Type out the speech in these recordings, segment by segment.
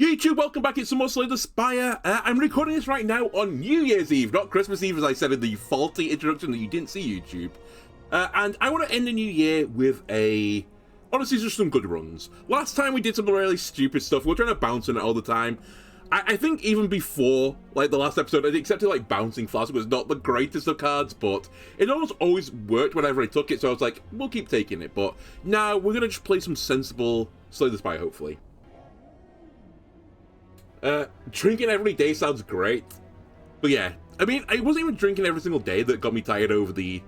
YouTube, welcome back. It's some more Slay the Spire. I'm recording this right now on New Year's Eve, not Christmas Eve, as I said in the faulty introduction that you didn't see, YouTube. And I want to end the new year with honestly, just some good runs. Last time we did some really stupid stuff. We're trying to bounce on it all the time. I think even before, like, the last episode, I accepted, like, Bouncing Flask was not the greatest of cards, but it almost always worked whenever I took it, so I was like, we'll keep taking it. But now, we're going to just play some sensible Slay the Spire, hopefully. Drinking every day sounds great. But yeah, I mean, I wasn't even drinking every single day that got me tired over the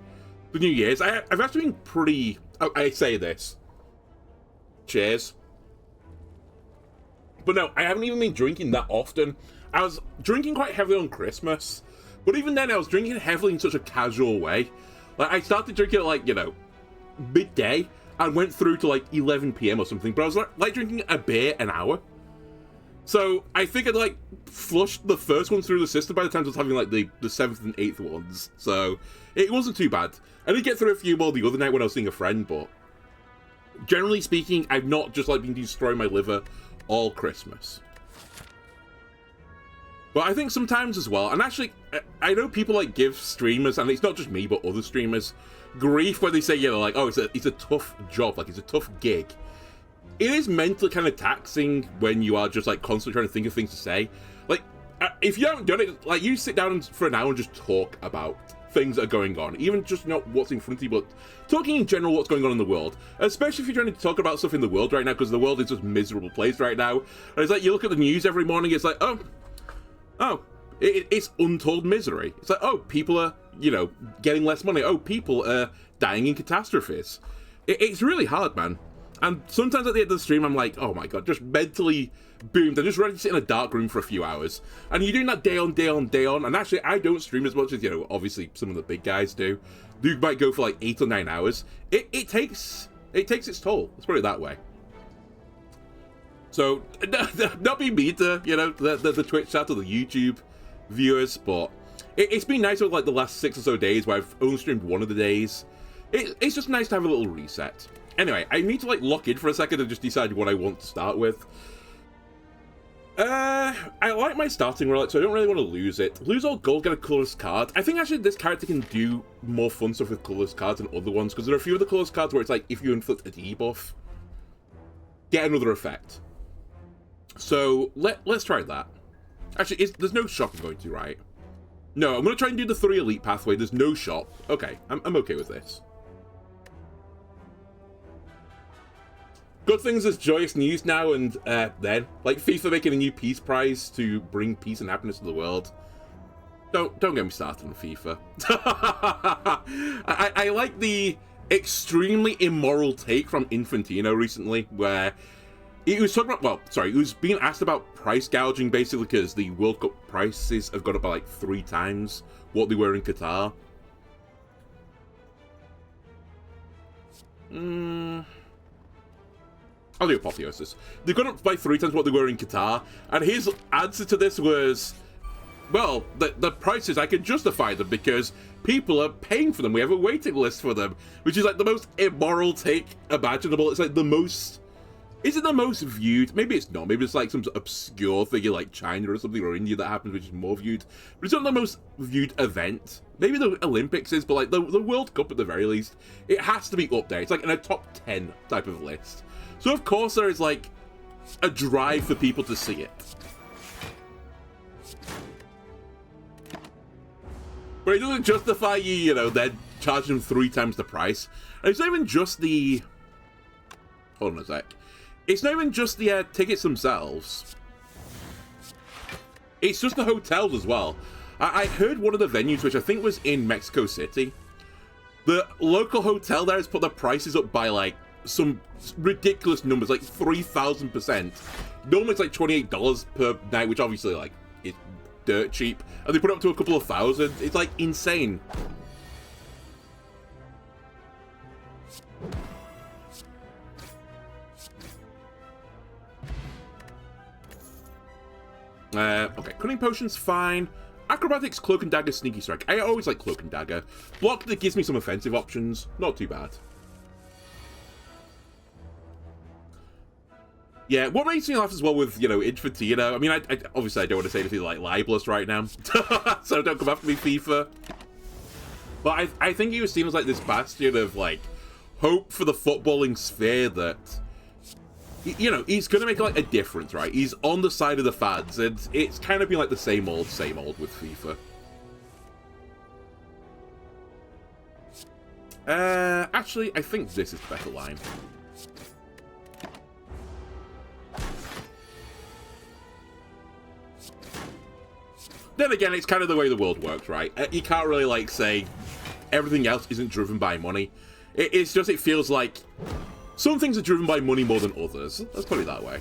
New Year's. I've actually been pretty... I say this. Cheers. But no, I haven't even been drinking that often. I was drinking quite heavily on Christmas. But even then, I was drinking heavily in such a casual way. Like, I started drinking at, like, you know, midday, and went through to, like, 11 PM or something. But I was, like drinking a beer an hour. So, I think I'd, like, flushed the first one through the system by the time I was having, like, the 7th and 8th ones. So, it wasn't too bad. I did get through a few more the other night when I was seeing a friend, but... generally speaking, I've not just, like, been destroying my liver all Christmas. But I think sometimes as well, and actually, I know people, like, give streamers, and it's not just me, but other streamers, grief when they say, you know, like, oh, it's a tough job, like, it's a tough gig. It is mentally kind of taxing when you are just, like, constantly trying to think of things to say. Like, if you haven't done it, like, you sit down for an hour and just talk about things that are going on. Even just not what's in front of you, but talking in general what's going on in the world. Especially if you're trying to talk about stuff in the world right now, because the world is just a miserable place right now. And it's like, you look at the news every morning, it's like, it's untold misery. It's like, oh, people are, you know, getting less money. Oh, people are dying in catastrophes. It's really hard, man. And sometimes at the end of the stream, I'm like, oh my god, just mentally boomed. I'm just ready to sit in a dark room for a few hours. And you're doing that day on, day on, day on. And actually, I don't stream as much as, you know, obviously some of the big guys do. You might go for like 8 or 9 hours. It takes its toll. Let's put it that way. So, not be mean to, you know, the Twitch chat or the YouTube viewers, but it's been nice with like the last 6 or so days where I've only streamed one of the days. It's just nice to have a little reset. Anyway, I need to, like, lock in for a second and just decide what I want to start with. I like my starting relic, so I don't really want to lose it. Lose all gold, get a colorless card. I think, actually, this character can do more fun stuff with colorless cards than other ones, because there are a few of the colorless cards where it's like, if you inflict a debuff, get another effect. So, let's try that. Actually, there's no shop I'm going to, right? No, I'm going to try and do the 3 elite pathway. There's no shop. Okay, I'm okay with this. Good things as joyous news now and then. Like FIFA making a new peace prize to bring peace and happiness to the world. Don't get me started on FIFA. I like the extremely immoral take from Infantino recently, where he was talking about, he was being asked about price gouging basically because the World Cup prices have gone up by like 3 times what they were in Qatar. I'll do Apotheosis. They've gone up by 3 times what they were in Qatar, and his answer to this was, well, the prices, I can justify them because people are paying for them. We have a waiting list for them, which is like the most immoral take imaginable. It's like the most... is it the most viewed? Maybe it's not. Maybe it's like some obscure figure like China or something, or India that happens, which is more viewed. But it's not the most viewed event. Maybe the Olympics is, but like the World Cup at the very least, it has to be up there. It's like in a top 10 type of list. So of course there is like a drive for people to see it. But it doesn't justify you know, then charging them 3 times the price. And it's not even just the... hold on a sec. It's not even just the tickets themselves. It's just the hotels as well. I heard one of the venues, which I think was in Mexico City. The local hotel there has put the prices up by like some ridiculous numbers, like 3,000%. Normally it's like $28 per night, which obviously like is dirt cheap. And they put it up to a couple of thousand. It's like insane. Okay, Cunning Potion's fine. Acrobatics, Cloak and Dagger, Sneaky Strike. I always like Cloak and Dagger. Block that gives me some offensive options. Not too bad. Yeah, what makes me laugh as well with, you know, Infantino, I mean, I obviously I don't want to say anything like libelous right now, so don't come after me, FIFA. But I think he was seen as like this bastion of like hope for the footballing sphere that, you know, he's going to make like a difference, right? He's on the side of the fans, and it's kind of been like the same old with FIFA. Actually, I think this is the better line. Then again, it's kind of the way the world works, right? You can't really, like, say everything else isn't driven by money. It's just, it feels like some things are driven by money more than others. Let's put it that way.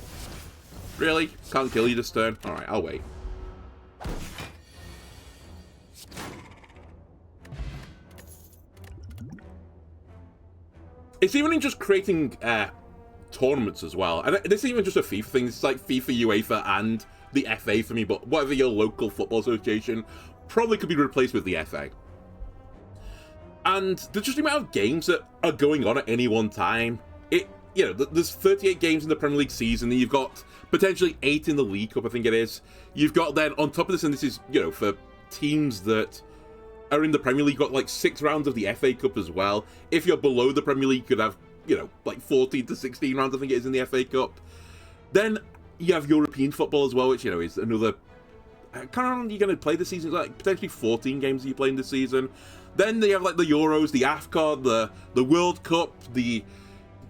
Really? Can't kill you this turn? Alright, I'll wait. It's even in just creating tournaments as well. And this isn't even just a FIFA thing. It's like FIFA, UEFA, and the FA for me, but whatever your local football association probably could be replaced with the FA. And there's just the amount of games that are going on at any one time. You know, there's 38 games in the Premier League season, and you've got potentially 8 in the League Cup, I think it is. You've got then, on top of this, and this is, you know, for teams that are in the Premier League, got like 6 rounds of the FA Cup as well. If you're below the Premier League, you could have, you know, like 14 to 16 rounds, I think it is, in the FA Cup. Then you have European football as well, which, you know, is another... Kind of how long are you going to play this season? Like, potentially 14 games that you're playing this season. Then they have, like, the Euros, the AFCON, the World Cup, the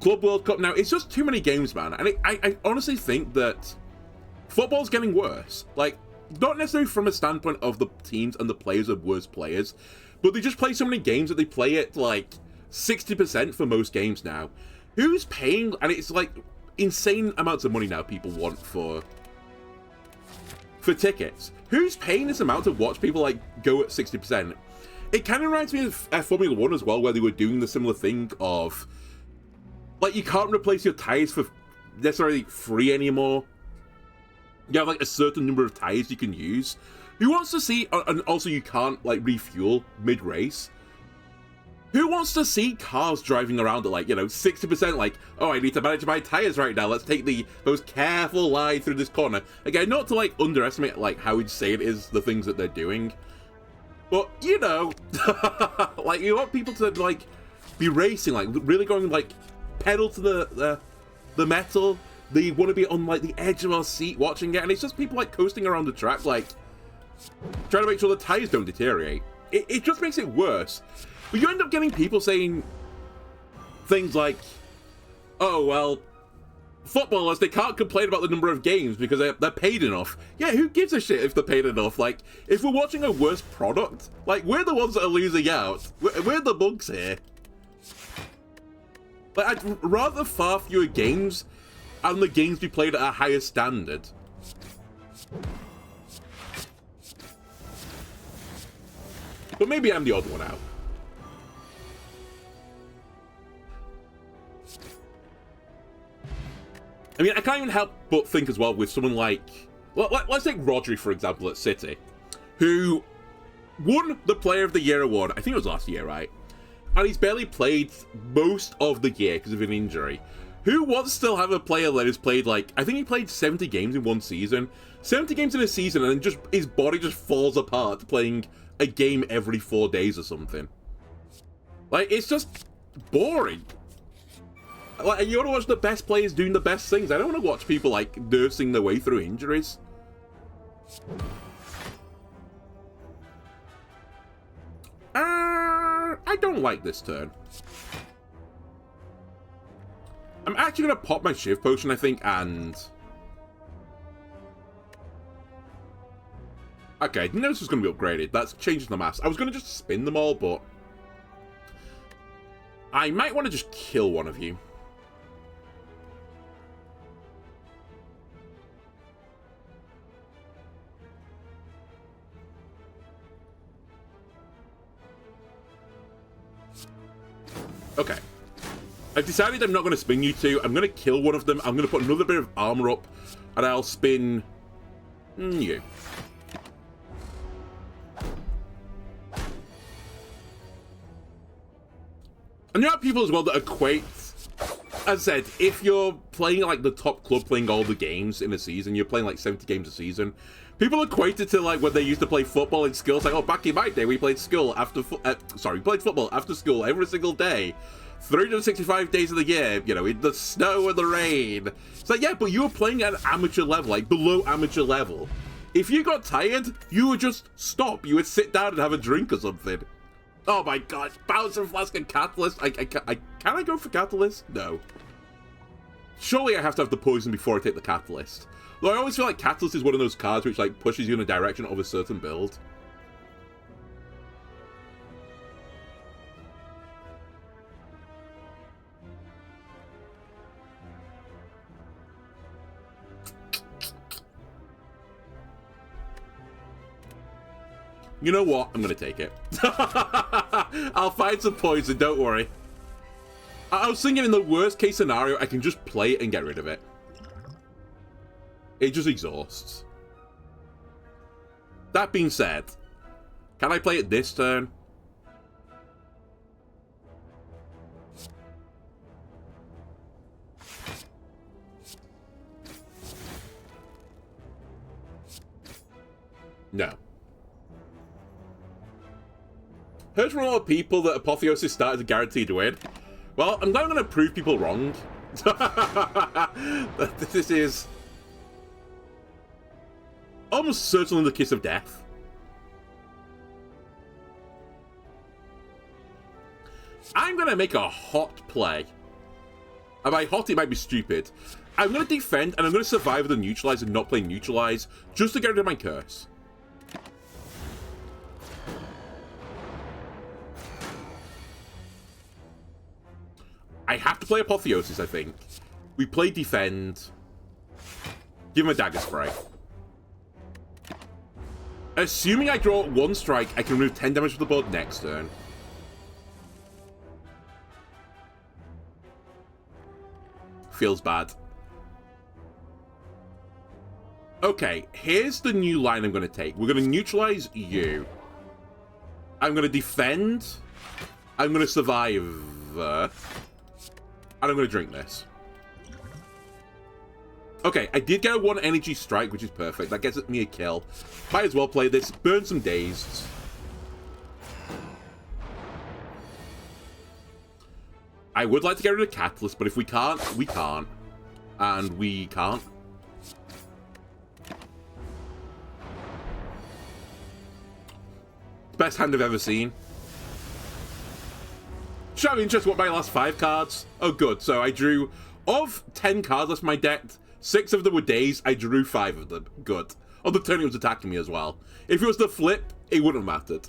Club World Cup. Now, it's just too many games, man. And I honestly think that football's getting worse. Like, not necessarily from a standpoint of the teams and the players are worse players, but they just play so many games that they play at, like, 60% for most games now. Who's paying? And it's, like, insane amounts of money now people want for tickets. Who's paying this amount to watch people, like, go at 60%? It kind of reminds me of Formula 1 as well, where they were doing the similar thing of, like, you can't replace your tyres for necessarily free anymore. You have, like, a certain number of tyres you can use. Who wants to see, and also you can't, like, refuel mid-race. Who wants to see cars driving around at, like, you know, 60%, like, oh, I need to manage my tyres right now, let's take the most careful line through this corner. Again, not to, like, underestimate, like, how insane it is, the things that they're doing. But, you know, like, you want people to, like, be racing, like, really going, like, pedal to the metal. They want to be on, like, the edge of our seat watching it, and it's just people, like, coasting around the track, like, trying to make sure the tyres don't deteriorate. It just makes it worse. But you end up getting people saying things like, oh, well, footballers, they can't complain about the number of games because they're paid enough. Yeah, who gives a shit if they're paid enough? Like, if we're watching a worse product, like, we're the ones that are losing out. We're the bugs here. Like, I'd rather far fewer games and the games be played at a higher standard. But maybe I'm the odd one out. I mean, I can't even help but think as well with someone like... Well, let's take Rodri, for example, at City, who won the Player of the Year award. I think it was last year, right? And he's barely played most of the year because of an injury. Who wants to still have a player that has played, like... I think he played 70 games in one season. 70 games in a season, and just his body just falls apart playing a game every 4 days or something. Like, it's just boring. Like, you want to watch the best players doing the best things. I don't want to watch people, like, nursing their way through injuries. I don't like this turn. I'm actually going to pop my Shiv Potion, I think, and... Okay, I didn't know this was going to be upgraded. That's changing the mass. I was going to just spin them all, but... I might want to just kill one of you. Okay. I've decided I'm not going to spin you two. I'm going to kill one of them. I'm going to put another bit of armor up, and I'll spin you. And you have people as well that equate as I said, if you're playing like the top club, playing all the games in a season, you're playing like 70 games a season. People equate it to like when they used to play football in school. It's like, oh, back in my day, we played school after we played football after school every single day, 365 days of the year. You know, in the snow and the rain. It's like, yeah, but you were playing at an amateur level, like below amateur level. If you got tired, you would just stop. You would sit down and have a drink or something. Oh my god, Bowser Flask and Catalyst. Can I go for Catalyst? No. Surely I have to have the poison before I take the Catalyst. Though I always feel like Catalyst is one of those cards which like pushes you in a direction of a certain build. You know what? I'm gonna take it. I'll find some poison, don't worry. I was thinking in the worst case scenario, I can just play it and get rid of it. It just exhausts. That being said, can I play it this turn? No. Heard from a lot of people that Apotheosis started a guaranteed win. Well, I'm now going to prove people wrong. This is almost certainly the kiss of death. I'm going to make a hot play. And by hot, it might be stupid. I'm going to defend, and I'm going to survive the neutralize and not play neutralize, just to get rid of my curse. I have to play Apotheosis, I think. We play defend. Give him a dagger spray. Assuming I draw one strike, I can remove 10 damage from the board next turn. Feels bad. Okay, here's the new line I'm going to take. We're going to neutralize you. I'm going to defend. I'm going to survive. And I'm going to drink this. Okay, I did get a 1 energy strike, which is perfect. That gets me a kill. Might as well play this. Burn some dazed. I would like to get rid of Catalyst, but if we can't, we can't. And we can't. Best hand I've ever seen. Show me interest what my last 5 cards. Oh, good. So I drew, of 10 cards left in my deck, 6 of them were days. I drew 5 of them. Good. On the turn, it was attacking me as well. If it was the flip, it wouldn't have mattered.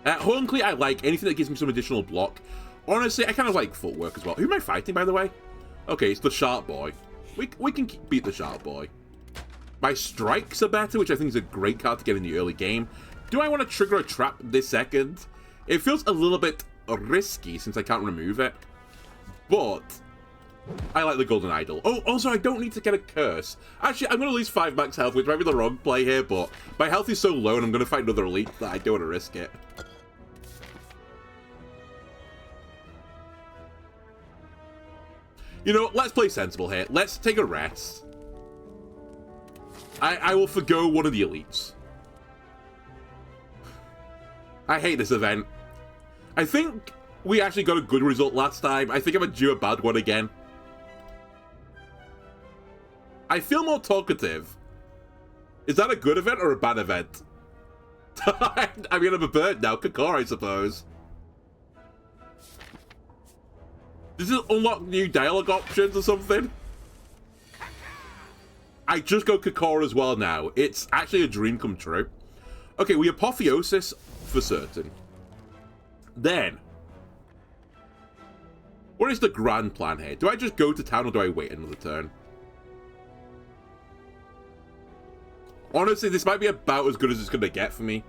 Horncleat, I like anything that gives me some additional block. Honestly, I kind of like footwork as well. Who am I fighting, by the way? Okay, it's the Sharp Boy. We can beat the Sharp Boy. My strikes are better, which I think is a great card to get in the early game. Do I want to trigger a trap this second? It feels a little bit risky since I can't remove it. But I like the Golden Idol. Oh, also, I don't need to get a curse. Actually, I'm going to lose 5 max health, which might be the wrong play here, but my health is so low and I'm going to fight another elite that I don't want to risk it. You know, let's play sensible here. Let's take a rest. I will forgo one of the elites. I hate this event. I think we actually got a good result last time. I think I'm due a bad one again. I feel more talkative. Is that a good event or a bad event? I'm gonna be burnt now. Kakor, I suppose. Does it unlock new dialogue options or something? I just go Kakor as well now. It's actually a dream come true. Okay, we Apotheosis for certain. Then, what is the grand plan here? Do I just go to town or do I wait another turn? Honestly, this might be about as good as it's going to get for me.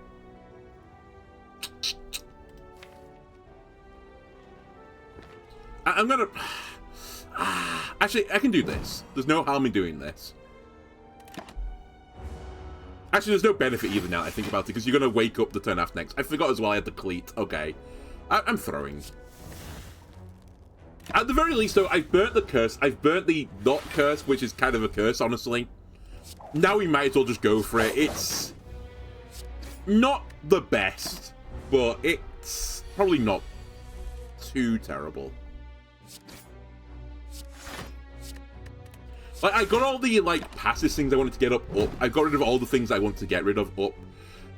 I'm going to... Actually, I can do this. There's no harm in doing this. Actually, there's no benefit either now that I think about it, because you're going to wake up the turn after next. I forgot as well I had the cleat. Okay. I'm throwing. At the very least, though, I've burnt the curse. I've burnt the not curse, which is kind of a curse, honestly. Now we might as well just go for it. It's not the best, but it's probably not too terrible. Like, I got all the, like, passive things I wanted to get up. I got rid of all the things I want to get rid of up.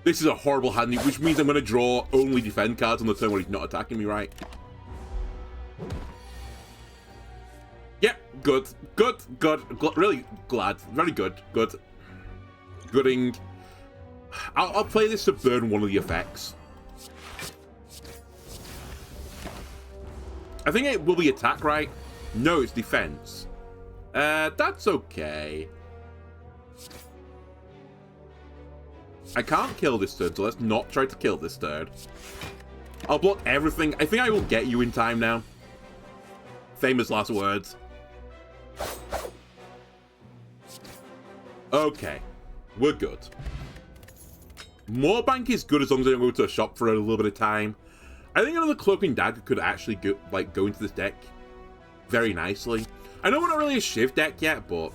This is a horrible hand, which means I'm going to draw only defend cards on the turn when he's not attacking me, right? Yeah, good. Good. Really glad. Very good. Good. Gooding. I'll play this to burn one of the effects. I think it will be attack, right? No, it's defense. That's okay. I can't kill this turn, so let's not try to kill this turn. I'll block everything. I think I will get you in time now. Famous last words. Okay. We're good. More bank is good as long as I don't go to a shop for a little bit of time. I think another Cloaking Dagger could actually go into this deck very nicely. I know we're not really a Shiv deck yet, but...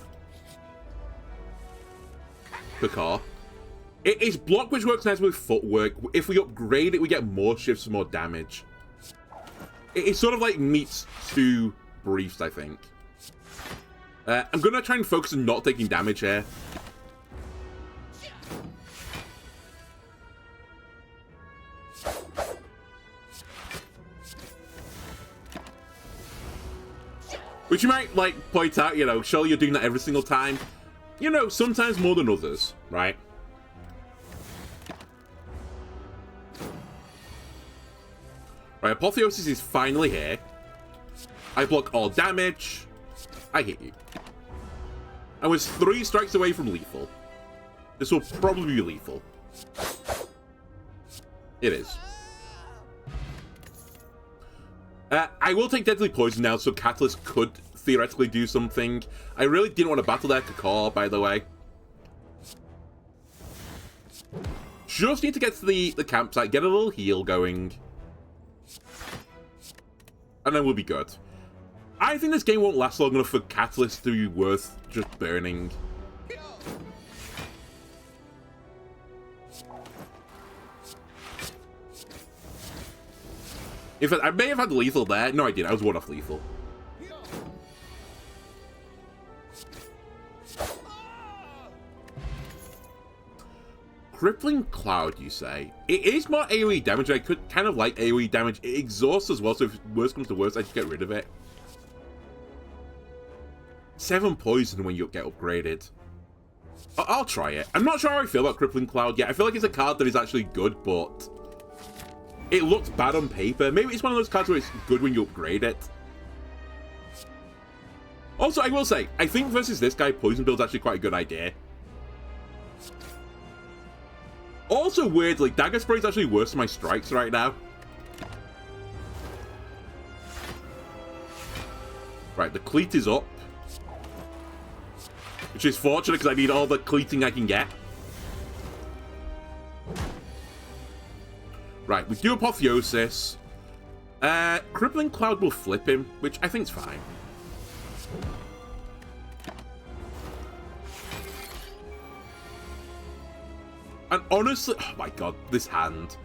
Picard. It is block, which works nice with footwork. If we upgrade it, we get more shifts for more damage. It sort of like meets two briefs, I think. I'm going to try and focus on not taking damage here. Which you might, like, point out, you know, surely you're doing that every single time. You know, sometimes more than others, right? Right, Apotheosis is finally here. I block all damage. I hit you. I was 3 strikes away from lethal. This will probably be lethal. It is. I will take Deadly Poison now, so Catalyst could theoretically do something. I really didn't want to battle that Kakar, by the way. Just need to get to the campsite, get a little heal going. And then we'll be good. I think this game won't last long enough for Catalyst to be worth just burning. In fact, I may have had lethal there. No, I didn't. I was 1-off lethal. Crippling Cloud, you say? It is more AoE damage. I could kind of like AoE damage. It exhausts as well, so if worse comes to worse, I just get rid of it. 7 poison when you get upgraded. I'll try it. I'm not sure how I feel about Crippling Cloud yet. I feel like it's a card that is actually good, but... it looks bad on paper. Maybe it's one of those cards where it's good when you upgrade it. Also, I will say, I think versus this guy, Poison Build's actually quite a good idea. Also, weirdly, Dagger Spray is actually worse than my strikes right now. Right, the cleat is up. Which is fortunate because I need all the cleating I can get. Right, we do Apotheosis. Crippling Cloud will flip him, which I think is fine. And honestly, oh my god, this hand.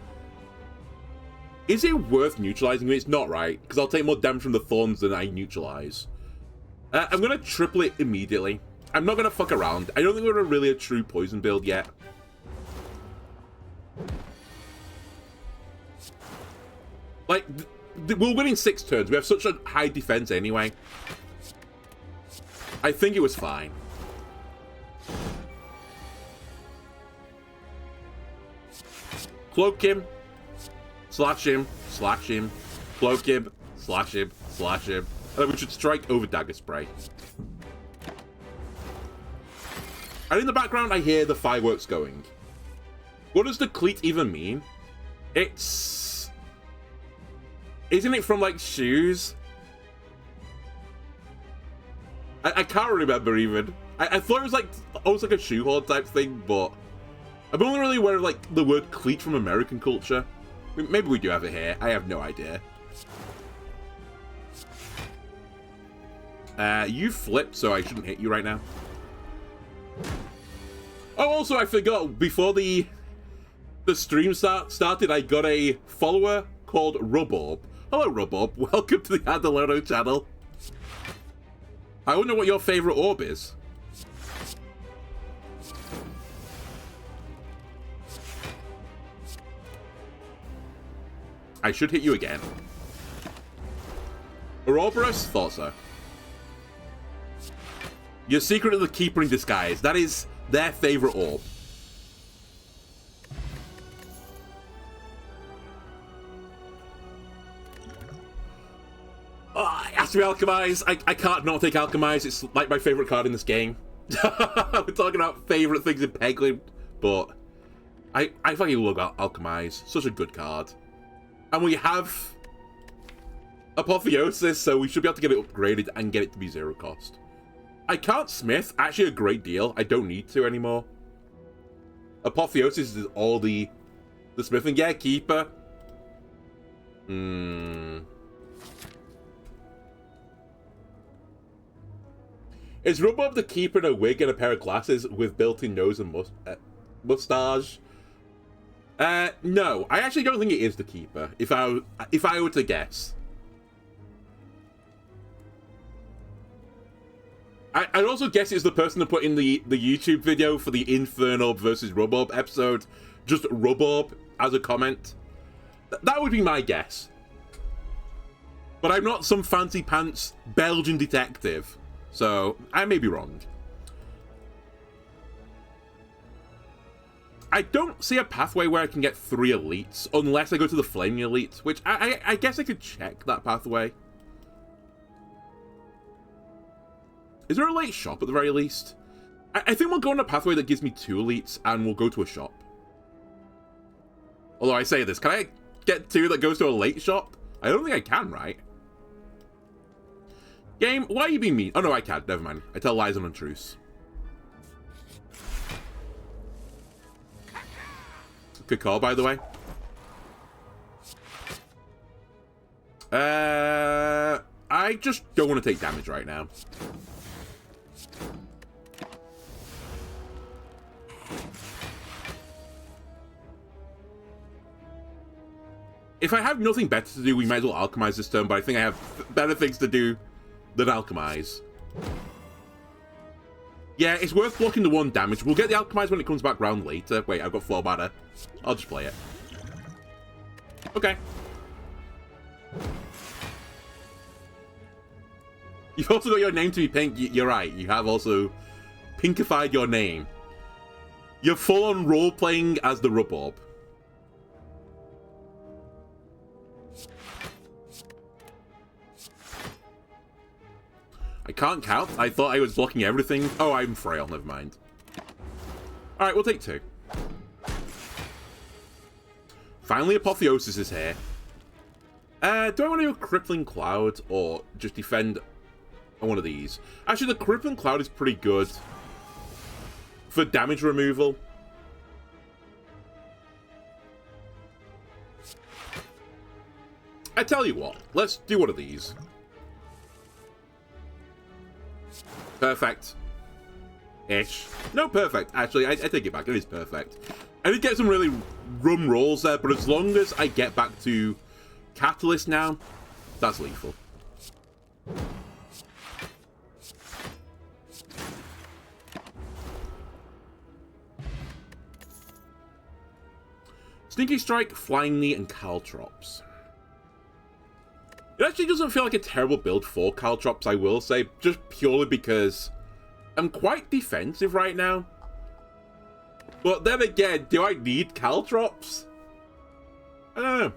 Is it worth neutralizing me? It's not, right? Because I'll take more damage from the Thorns than I neutralize. I'm going to triple it immediately. I'm not going to fuck around. I don't think we're really a true poison build yet. Like, we're winning 6 turns. We have such a high defense anyway. I think it was fine. Cloak him. Slash him. Slash him. Cloak him. Slash him. Slash him. And then we should strike over Dagger Spray. And in the background, I hear the fireworks going. What does the cleat even mean? It's... isn't it from, like, shoes? I can't remember, even. I thought it was, like, almost like a shoehorn type thing, but... I'm only really aware of, like, the word cleat from American culture. Maybe we do have it here. I have no idea. You flipped, so I shouldn't hit you right now. Oh, also, I forgot, before the stream started, I got a follower called Rubob. Hello, Rubob. Welcome to the Adalono channel. I wonder what your favorite orb is. I should hit you again. Ouroboros? Thought so. You're secretly the keeper in disguise. That is their favorite orb. Oh, it has to be Alchemize. I can't not take Alchemize. It's like my favorite card in this game. We're talking about favorite things in Pegling, but I fucking love Alchemize. Such a good card. And we have Apotheosis, so we should be able to get it upgraded and get it to be 0 cost. I can't smith. Actually, a great deal. I don't need to anymore. Apotheosis is all the smithing. Yeah, Keeper. Is Rubob the Keeper in a wig and a pair of glasses with built-in nose and mustache? No. I actually don't think it is the Keeper, if I were to guess. I'd also guess it's the person that put in the YouTube video for the Infernob versus Rubob episode. Just Rubob as a comment. That would be my guess. But I'm not some fancy pants Belgian detective. So, I may be wrong. I don't see a pathway where I can get 3 elites, unless I go to the Flaming Elite, which I guess I could check that pathway. Is there a late shop at the very least? I think we'll go on a pathway that gives me 2 elites, and we'll go to a shop. Although I say this, can I get 2 that goes to a late shop? I don't think I can, right? Game, why are you being mean? Oh no, I can't. Never mind. I tell lies and untruths. Good call, by the way. I just don't want to take damage right now. If I have nothing better to do, we might as well alchemize this turn, but I think I have better things to do than alchemize. Yeah, it's worth blocking the 1 damage. We'll get the alchemize when it comes back round later. Wait, I've got 4 mana. I'll just play it. Okay. You've also got your name to be pink. You're right. You have also pinkified your name. You're full-on role-playing as the Rubob. I can't count. I thought I was blocking everything. Oh, I'm frail. Never mind. Alright, we'll take 2. Finally, Apotheosis is here. Do I want to do a Crippling Cloud or just defend on one of these? Actually, the Crippling Cloud is pretty good for damage removal. I tell you what, let's do one of these. Perfect. Ish. No, perfect. Actually, I take it back. It is perfect. I did get some really rum rolls there, but as long as I get back to Catalyst now, that's lethal. Sneaky Strike, Flying Knee, and Caltrops. It actually doesn't feel like a terrible build for Caltrops, I will say, just purely because I'm quite defensive right now. But then again, do I need Caltrops? I don't know.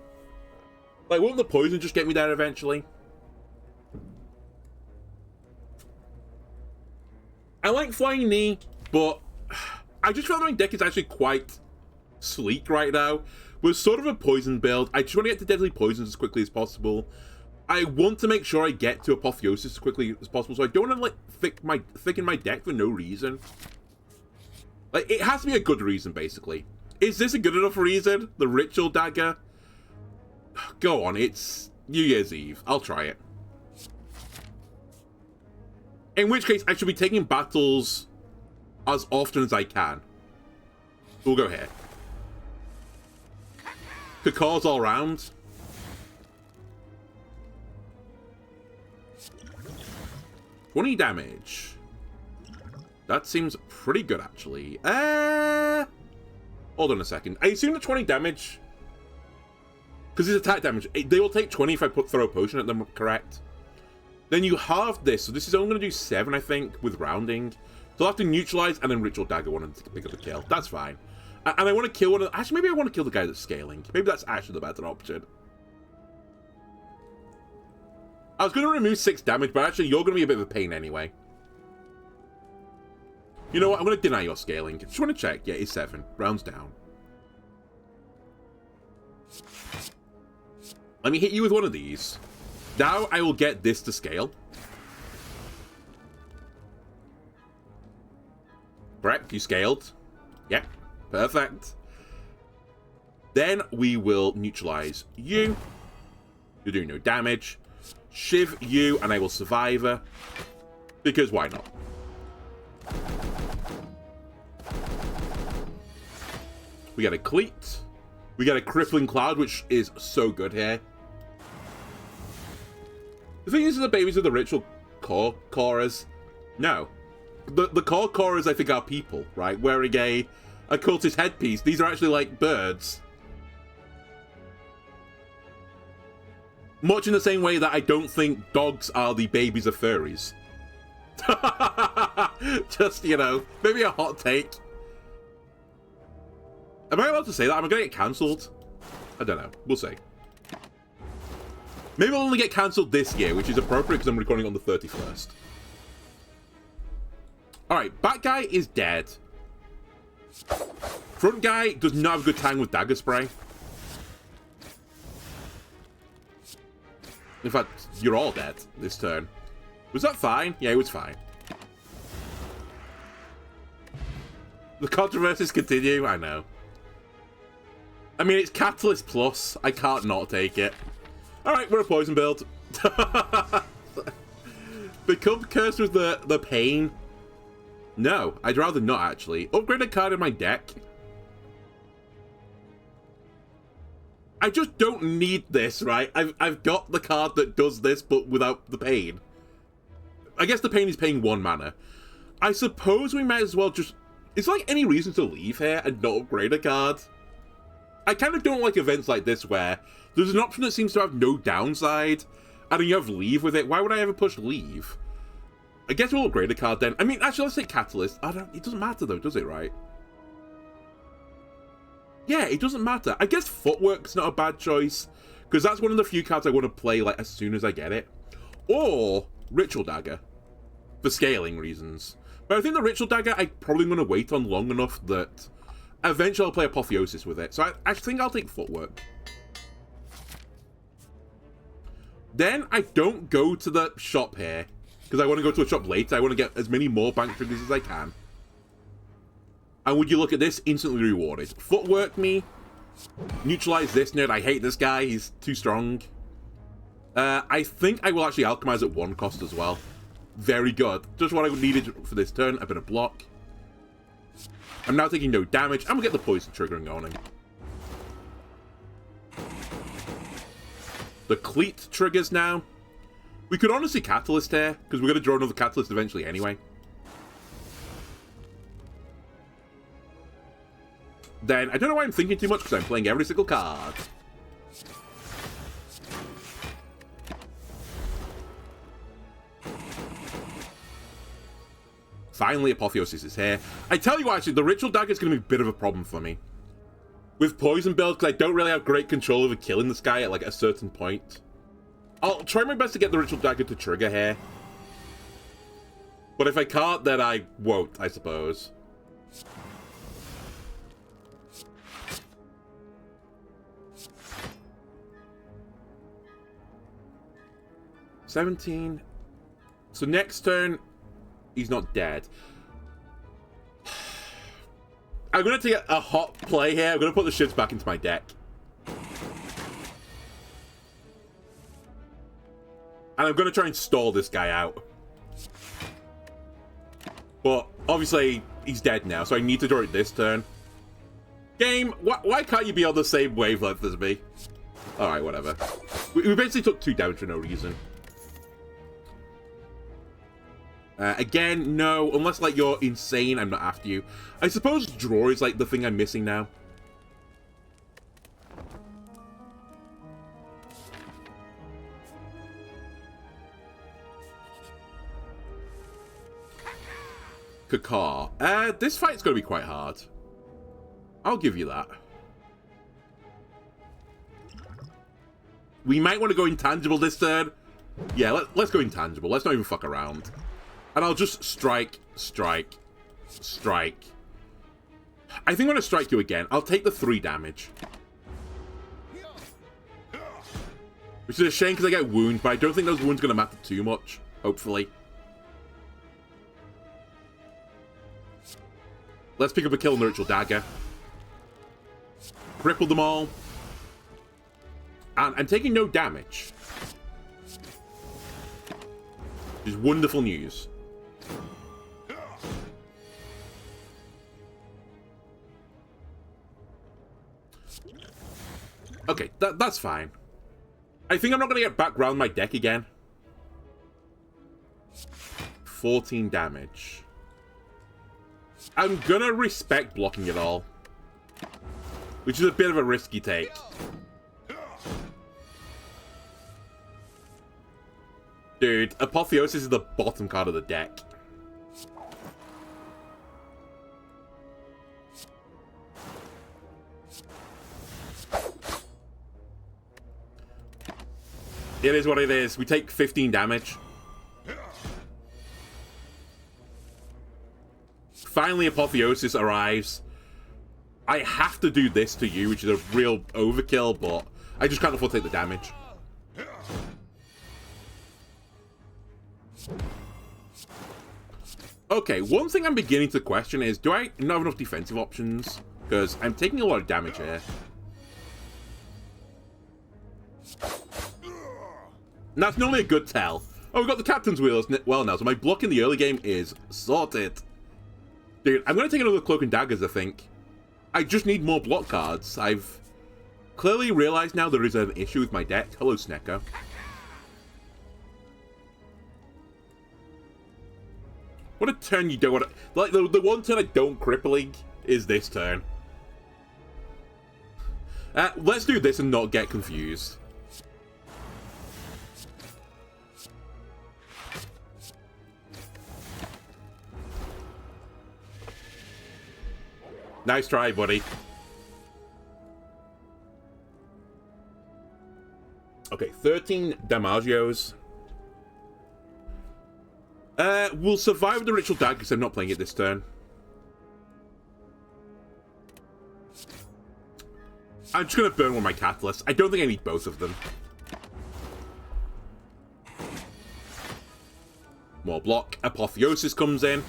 Like, won't the poison just get me there eventually? I like Flying Knee, but I just feel like my deck is actually quite sleek right now. We're sort of a poison build. I just want to get to Deadly Poisons as quickly as possible. I want to make sure I get to Apotheosis as quickly as possible, so I don't want to, like, thicken my deck for no reason. Like, it has to be a good reason, basically. Is this a good enough reason? The Ritual Dagger? Go on, it's New Year's Eve. I'll try it. In which case, I should be taking battles as often as I can. We'll go here. Cacaws all round. $20 damage. That seems pretty good, actually. Hold on a second. I assume the 20 damage... Because it's attack damage. They will take 20 if I throw a potion at them, correct? Then you halve this. So this is only going to do 7, I think, with rounding. So I'll have to neutralize and then Ritual Dagger one and pick up the kill. That's fine. And I want to kill one of... Actually, maybe I want to kill the guy that's scaling. Maybe that's actually the better option. I was going to remove 6 damage, but actually you're going to be a bit of a pain anyway. You know what? I'm going to deny your scaling. Just want to check. Yeah, it's 7. Rounds down. Let me hit you with one of these. Now I will get this to scale. Correct, you scaled. Yep, perfect. Then we will neutralize you. You're doing no damage. Shiv you, and I will survive her. Because why not? We got a cleat. We got a crippling cloud, which is so good here. The thing is, the babies of the ritual Korras. No. The core Korras, I think, are people, right? Wearing a cultist headpiece. These are actually like birds. Much in the same way that I don't think dogs are the babies of furries. Just, you know, maybe a hot take. Am I allowed to say that? Am I going to get cancelled? I don't know. We'll see. Maybe I'll only get cancelled this year, which is appropriate because I'm recording on the 31st. Alright, back guy is dead. Front guy does not have a good time with dagger spray. In fact, you're all dead this turn. Was that fine? Yeah, it was fine. The controversies continue, I know. I mean, it's Catalyst Plus. I can't not take it. Alright, we're a poison build. Become cursed with the pain. No, I'd rather not, actually. Upgrade a card in my deck. I just don't need this, right? I've got the card that does this, but without the pain. I guess the pain is paying 1 mana. I suppose we might as well just... Is there, like, any reason to leave here and not upgrade a card? I kind of don't like events like this where there's an option that seems to have no downside, and then you have leave with it. Why would I ever push leave? I guess we'll upgrade a card then. I mean, actually, let's say Catalyst. It doesn't matter though, does it, right? Yeah, it doesn't matter. I guess Footwork's not a bad choice, because that's one of the few cards I want to play like as soon as I get it. Or Ritual Dagger, for scaling reasons. But I think the Ritual Dagger I'm probably going to wait on long enough that eventually I'll play Apotheosis with it. So I think I'll take Footwork. Then I don't go to the shop here, because I want to go to a shop later. I want to get as many more bank triggers as I can. And would you look at this? Instantly rewarded. Footwork me. Neutralize this nerd. I hate this guy. He's too strong. I think I will actually alchemize at 1 cost as well. Very good. Just what I needed for this turn. A bit of block. I'm now taking no damage. I'm going to get the poison triggering on him. The cleat triggers now. We could honestly Catalyst here, because we're going to draw another Catalyst eventually anyway. Then, I don't know why I'm thinking too much, because I'm playing every single card. Finally, Apotheosis is here. I tell you what, actually, the Ritual Dagger is going to be a bit of a problem for me. With Poison builds, because I don't really have great control over killing this guy at, like, a certain point. I'll try my best to get the Ritual Dagger to trigger here. But if I can't, then I won't, I suppose. $17. So next turn, he's not dead. I'm going to take a hot play here. I'm going to put the shits back into my deck. And I'm going to try and stall this guy out. But obviously, he's dead now, so I need to draw it this turn. Game, why can't you be on the same wavelength as me? Alright, whatever. We basically took 2 damage for no reason. Again, no, unless, like, you're insane, I'm not after you. I suppose draw is, like, the thing I'm missing now. Kakar. This fight's gonna be quite hard. I'll give you that. We might want to go intangible this turn. Yeah, let's go intangible. Let's not even fuck around. And I'll just strike, strike, strike. I think I'm going to strike you again. I'll take the 3 damage. Which is a shame because I get wounds, but I don't think those wounds are going to matter too much. Hopefully. Let's pick up a kill on the Ritual Dagger. Cripple them all. And I'm taking no damage. Which is wonderful news. Okay, that's fine. I think I'm not going to get back round my deck again. 14 damage. I'm going to respect blocking it all. Which is a bit of a risky take. Dude, Apotheosis is the bottom card of the deck. It is what it is. We take 15 damage. Finally, Apotheosis arrives. I have to do this to you, which is a real overkill, but I just can't afford to take the damage. Okay, one thing I'm beginning to question is, do I not have enough defensive options? Because I'm taking a lot of damage here. And that's normally a good tell. Oh, we've got the Captain's Wheel as well now, so my block in the early game is sorted. Dude, I'm going to take another Cloak and Daggers, I think. I just need more block cards. I've clearly realized now there is an issue with my deck. Hello, Snecko. What a turn you don't want to... Like, the one turn I don't crippling is this turn. Let's do this and not get confused. Nice try, buddy. Okay, 13 Damagios. We'll survive the Ritual Dagger because I'm not playing it this turn. I'm just going to burn one of my Catalysts. I don't think I need both of them. More block. Apotheosis comes in.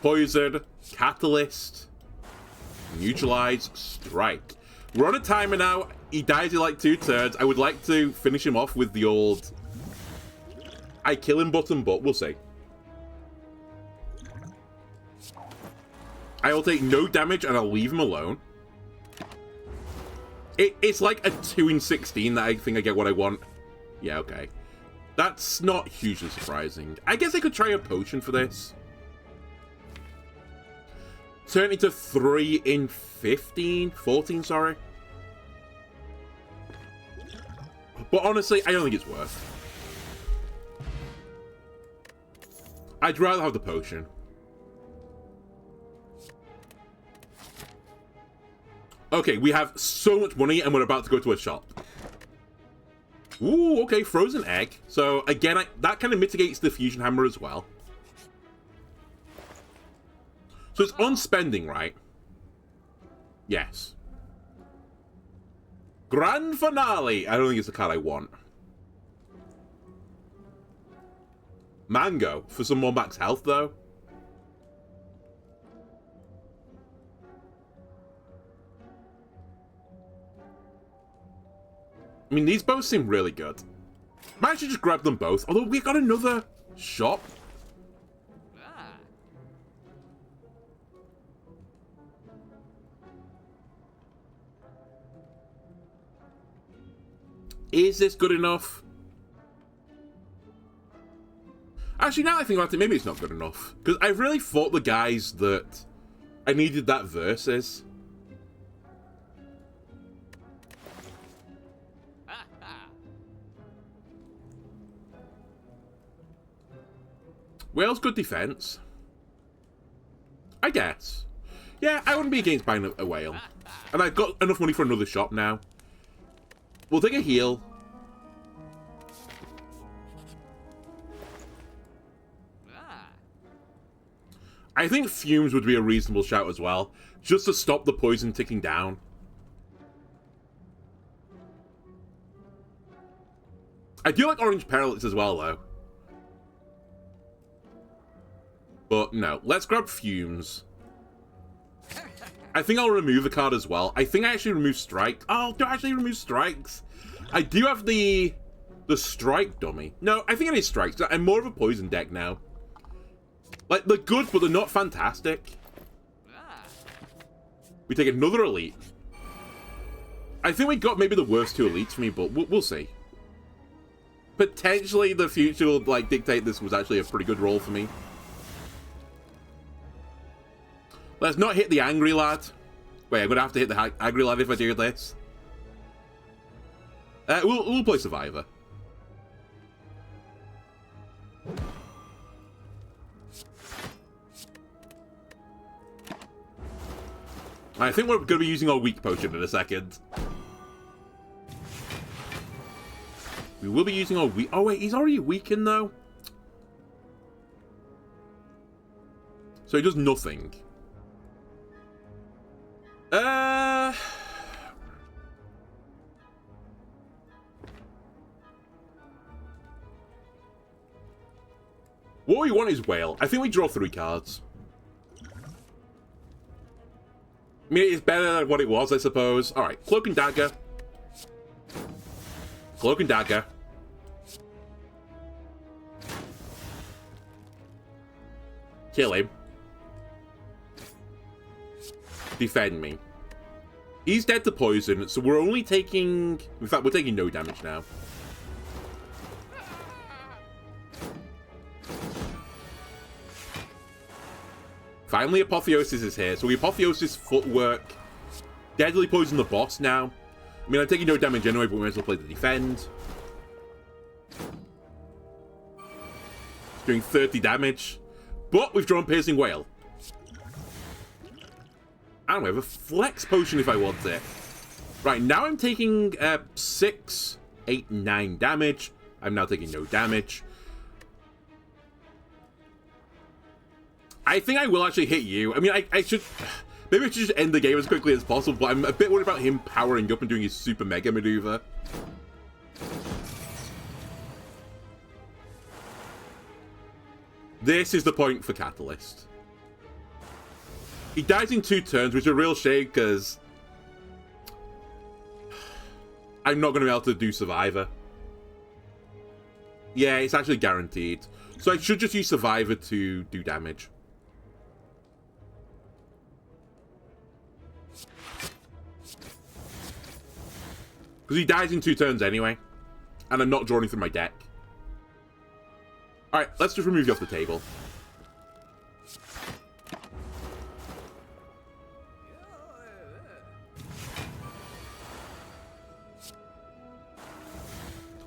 Poison. Catalyst. Neutralize. Strike. We're on a timer now. He dies in like 2 turns. I would like to finish him off with the old... I kill him button, but we'll see. I will take no damage and I'll leave him alone. It's like a 2 in 16 that I think I get what I want. Yeah, okay. That's not hugely surprising. I guess I could try a potion for this. Turn into 3 in 15? 14, sorry. But honestly, I don't think it's worth. I'd rather have the potion. Okay, we have so much money and we're about to go to a shop. Ooh, okay, frozen egg. So again, that kind of mitigates the fusion hammer as well. So it's on spending, right? Yes. Grand Finale. I don't think it's the card I want. Mango for some more max health, though. I mean, these both seem really good. Might actually just grab them both. Although we got another shop. Is this good enough? Actually, now I think about it, maybe it's not good enough. Because I really thought the guys that I needed that versus. Whale's good defense. I guess. Yeah, I wouldn't be against buying a whale. And I've got enough money for another shop now. We'll take a heal. I think fumes would be a reasonable shout as well, just to stop the poison ticking down. I do like orange pellets as well, though. But no, let's grab fumes. I think I'll remove a card as well. I think I actually remove strike. Oh, do I actually remove strikes? I do have the strike dummy. No, I think I need strikes. I'm more of a poison deck now. Like, they're good, but they're not fantastic. We take another elite. I think we got maybe the worst two elites for me, but we'll see. Potentially the future will, like, dictate this was actually a pretty good roll for me. Let's not hit the angry lad. Wait, I'm going to have to hit the angry lad if I do this. We'll play Survivor. I think we're going to be using our weak potion in a second. We will be using our weak... Oh, wait, he's already weakened, though. So he does nothing. What we want is Whale. I think we draw 3 cards. I mean, it's better than what it was, I suppose. Alright, Cloak and Dagger. Cloak and Dagger. Kill him. Defend me. He's dead to poison, so we're only taking... In fact, we're taking no damage now. Finally, Apotheosis is here. So we Apotheosis, Footwork, Deadly Poison the boss now. I mean, I'm taking no damage anyway, but we might as well play the Defend. Doing 30 damage. But we've drawn Piercing Whale. And we have a Flex Potion if I want it. Right, now I'm taking 6, 8, 9 damage. I'm now taking no damage. I think I will actually hit you. I mean, I should... Maybe I should just end the game as quickly as possible, but I'm a bit worried about him powering up and doing his super mega maneuver. This is the point for Catalyst. He dies in 2 turns, which is a real shame, because... I'm not going to be able to do Survivor. Yeah, it's actually guaranteed. So I should just use Survivor to do damage. Because he dies in 2 turns anyway. And I'm not drawing through my deck. Alright, let's just remove you off the table.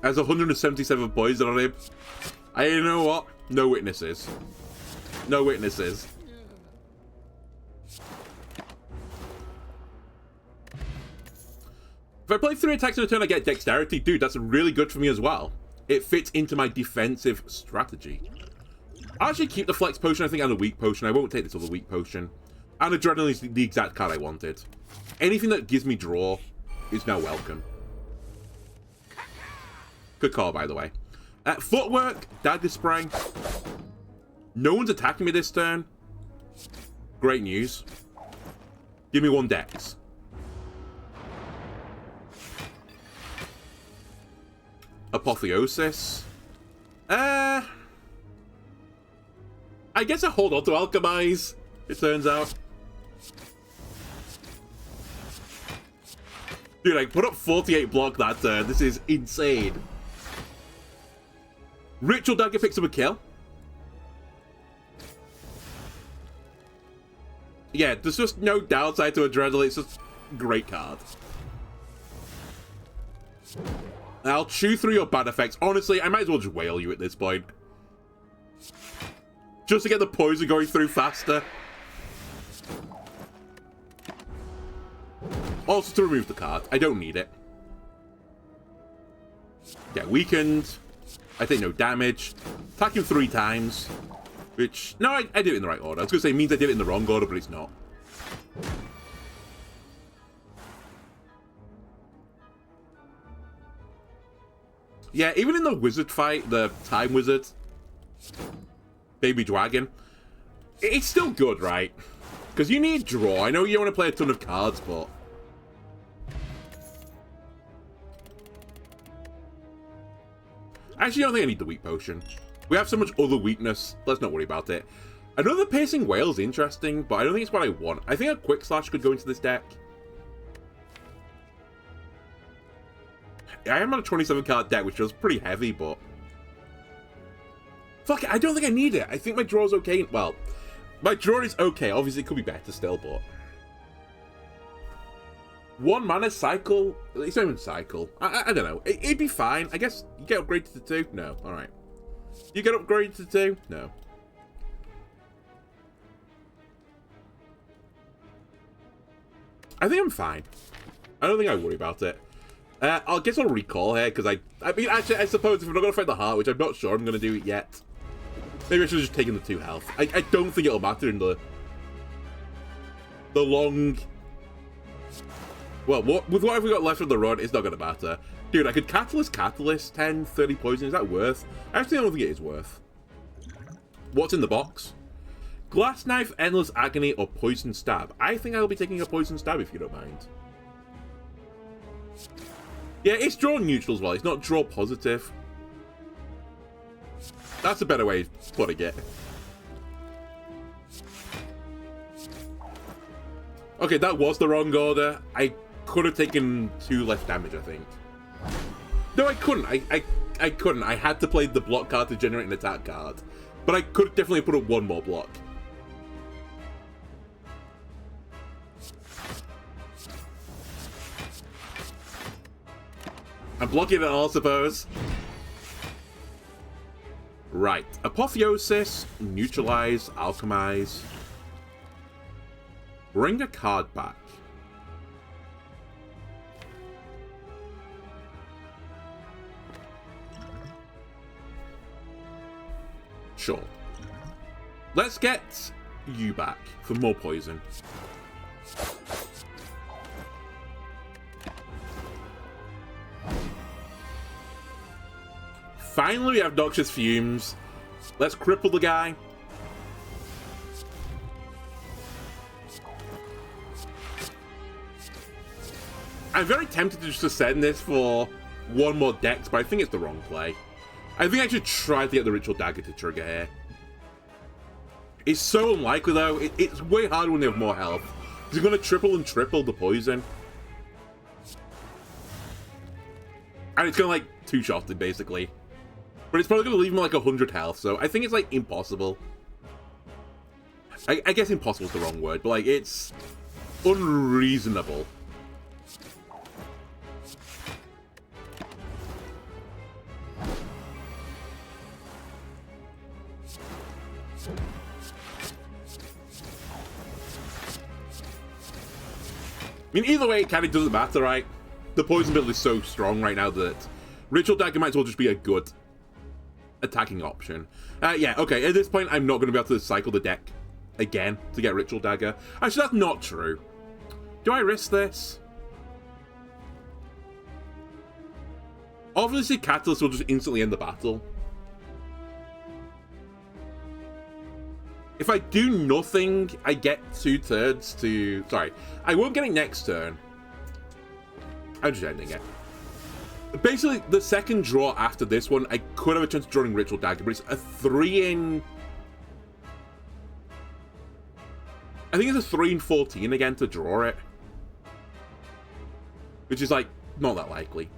Has 177 poison on him. You know what? No witnesses. No witnesses. If I play 3 attacks in a turn, I get Dexterity. Dude, that's really good for me as well. It fits into my defensive strategy. I'll actually keep the Flex Potion, I think, and the Weak Potion. I won't take this other Weak Potion. And Adrenaline is the exact card I wanted. Anything that gives me draw is now welcome. Good call, by the way. Footwork, Dagger Spray. No one's attacking me this turn. Great news. Give me 1 Dex. Apotheosis. I guess I hold on to Alchemize, it turns out. Dude, I put up 48 block that turn. This is insane. Ritual Dagger picks up a kill. Yeah, there's just no downside to Adrenaline. It's just a great card. I'll chew through your bad effects. Honestly, I might as well just whale you at this point. Just to get the poison going through faster. Also to remove the card. I don't need it. Yeah, weakened. I take no damage. Attack him 3 times. Which, no, I did it in the right order. I was going to say it means I did it in the wrong order, but it's not. Yeah, even in the wizard fight, the time wizard, baby dragon, it's still good, right? Because you need draw. I know you want to play a ton of cards, but... Actually, I don't think I need the weak potion. We have so much other weakness. Let's not worry about it. Another piercing whale is interesting, but I don't think it's what I want. I think a quick slash could go into this deck. I am on a 27 card deck, which was pretty heavy, but... Fuck it, I don't think I need it. I think my draw is okay. Well, my draw is okay. Obviously, it could be better still, but... 1 mana cycle? It's not even cycle. I don't know. It'd be fine. I guess you get upgraded to 2? No. Alright. You get upgraded to 2? No. I think I'm fine. I don't think I worry about it. I guess I'll recall here, because I mean, actually, I suppose if I'm not going to fight the heart, which I'm not sure I'm going to do it yet, maybe I should have just taken the 2 health. I don't think it'll matter in the long... Well, with whatever we got left on the run, it's not going to matter. Dude, I could Catalyst, 10, 30 poison. Is that worth? Actually, I don't think it is worth. What's in the box? Glass Knife, Endless Agony, or Poison Stab? I think I'll be taking a Poison Stab if you don't mind. Yeah, it's draw neutral as well. It's not draw positive. That's a better way of putting it. Okay, that was the wrong order. I could have taken 2 less damage, I think. No, I couldn't. I couldn't. I had to play the block card to generate an attack card. But I could definitely put up 1 more block. I'm blocking it all, I suppose. Right. Apotheosis, Neutralize, Alchemize. Bring a card back. Sure. Let's get you back for more poison. Finally, we have Noxious Fumes. Let's cripple the guy. I'm very tempted to just send this for 1 more dex, but I think it's the wrong play. I think I should try to get the Ritual Dagger to trigger here. It's so unlikely, though. It's way harder when they have more health. Because you're going to triple and triple the poison. And it's going to, like, 2-shot it, basically. But it's probably going to leave him, like, 100 health, so I think it's, like, impossible. I guess impossible is the wrong word, but, like, it's unreasonable. I mean, either way, it kind of doesn't matter, right? The poison build is so strong right now that Ritual Dagger might as well just be a good attacking option. Yeah, okay, at this point, I'm not going to be able to cycle the deck again to get Ritual Dagger. Actually, that's not true. Do I risk this? Obviously, Catalyst will just instantly end the battle. If I do nothing, I get 2 turns to... Sorry, I won't get it next turn. I'm just ending it. Basically, the second draw after this one, I could have a chance of drawing Ritual Dagger, but it's a 3 in... I think it's a 3 in 14 again to draw it. which is, like, not that likely.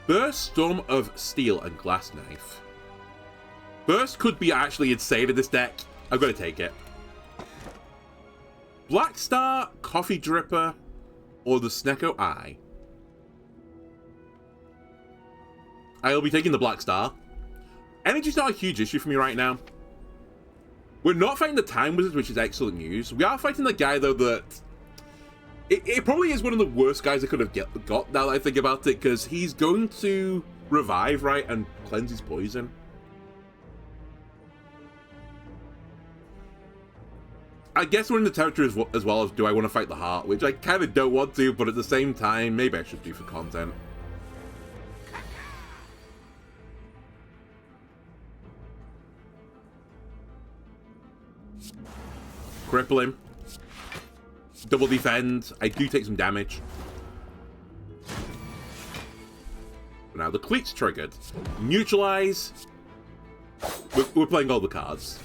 Burst, Storm of Steel, and Glass Knife. Burst could be actually insane in this deck. I've got to take it. Black Star, Coffee Dripper, or the Snecko Eye. I'll be taking the Black Star. Energy's not a huge issue for me right now. We're not fighting the Time Wizard, which is excellent news. We are fighting the guy, though, that... It probably is one of the worst guys I could have got, now that I think about it, because he's going to revive, right, and cleanse his poison. I guess we're in the territory as well as do I want to fight the Heart, which I kind of don't want to, but at the same time, maybe I should do for content. Cripple him. Double defend. I do take some damage. Now the cleat's triggered. Neutralize. We're playing all the cards.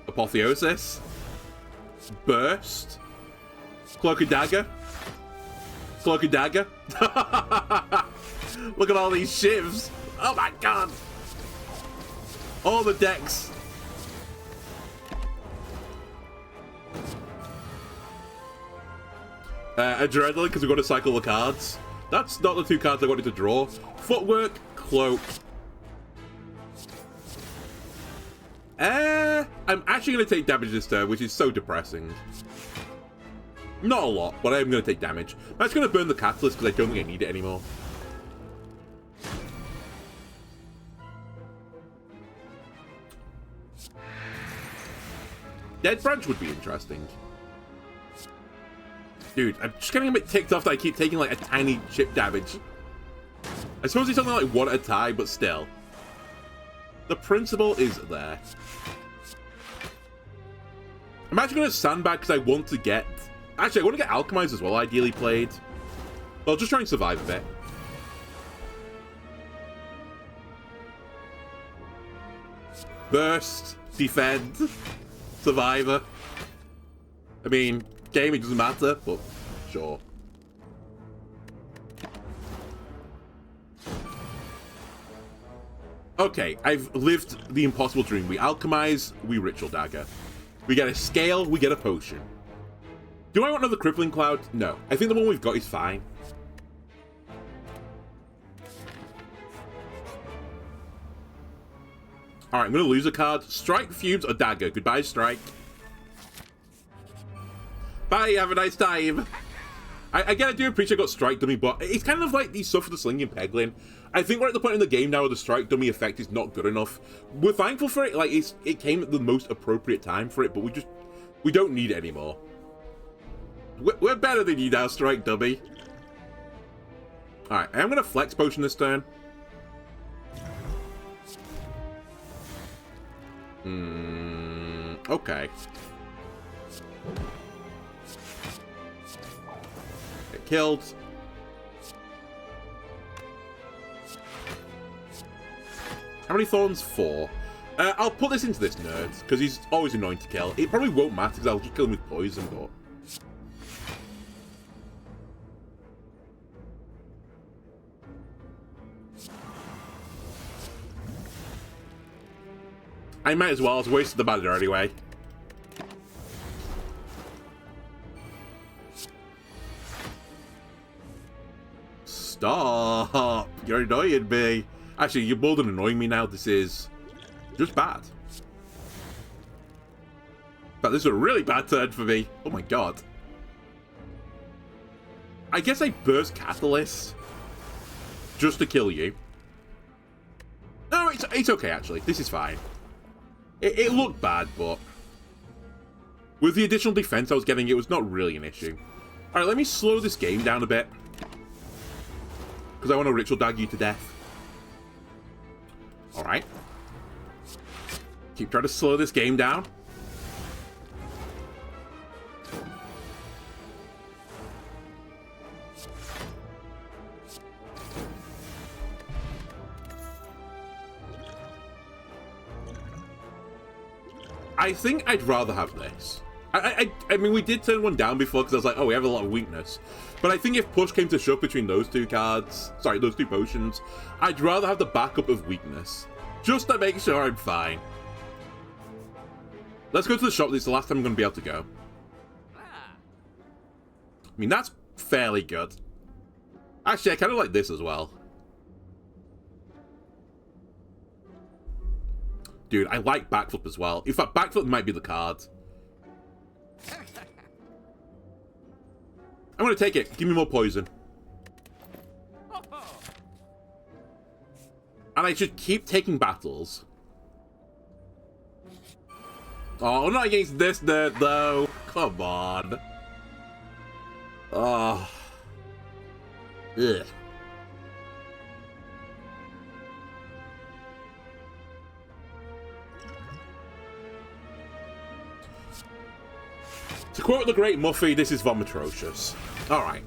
Apotheosis. Burst. Cloak and Dagger. Cloak and Dagger. Look at all these shivs. Oh my god. All the decks. Adrenaline, because we've got to cycle the cards. That's not the two cards I wanted to draw. Footwork, Cloak. I'm actually going to take damage this turn, which is so depressing. Not a lot, but I am going to take damage. I'm just going to burn the Catalyst because I don't think I need it anymore. Dead Branch would be interesting. Dude, I'm just getting a bit ticked off that I keep taking like a tiny chip damage. I suppose it's something like one at a time, but still. The principle is there. I'm actually going to sandbag because I want to get... Actually, I want to get Alchemized as well, ideally played. But I'll just try and survive a bit. Burst. Defend. Survivor. I mean, game, it doesn't matter, but sure. Okay, I've lived the impossible dream. We alchemize, we Ritual Dagger. We get a scale, we get a potion. Do I want another Crippling Cloud? No. I think the one we've got is fine. Alright, I'm going to lose a card. Strike, Fumes, or Dagger. Goodbye, Strike. Bye, have a nice time. Again, I do appreciate I got Strike Dummy, but it's kind of like the Suffer the Sling and Peglin. I think we're at the point in the game now where the Strike Dummy effect is not good enough. We're thankful for it, like it came at the most appropriate time for it, but we don't need it anymore. We're better than you now, Strike Dummy. Alright, I'm going to Flex Potion this turn. Okay. Get killed. How many thorns? 4. I'll put this into this nerd, because he's always annoying to kill. It probably won't matter, because I'll just kill him with poison, but... I might as well, I was wasted the mana anyway. Stop! You're annoying me. Actually, you're more than annoying me now. This is just bad. But this is a really bad turn for me. Oh my god. I guess I burst Catalyst just to kill you. No, it's okay, actually. This is fine. It looked bad, but with the additional defense I was getting, it was not really an issue. Alright, let me slow this game down a bit. Because I want to Ritual Dagger you to death. Alright. Keep trying to slow this game down. I think I'd rather have this. I mean, we did turn one down before because I was like, oh, we have a lot of weakness. But I think if push came to shove between those two cards, sorry, those two potions, I'd rather have the backup of weakness. Just to make sure I'm fine. Let's go to the shop. This is the last time I'm going to be able to go. I mean, that's fairly good. Actually, I kind of like this as well. Dude, I like backflip as well. In fact, backflip might be the card. I'm going to take it. Give me more poison. And I should keep taking battles. Oh, not against this nerd, though. Come on. Oh. Ugh. To quote the great Muffy, this is vomitrocious. Alright.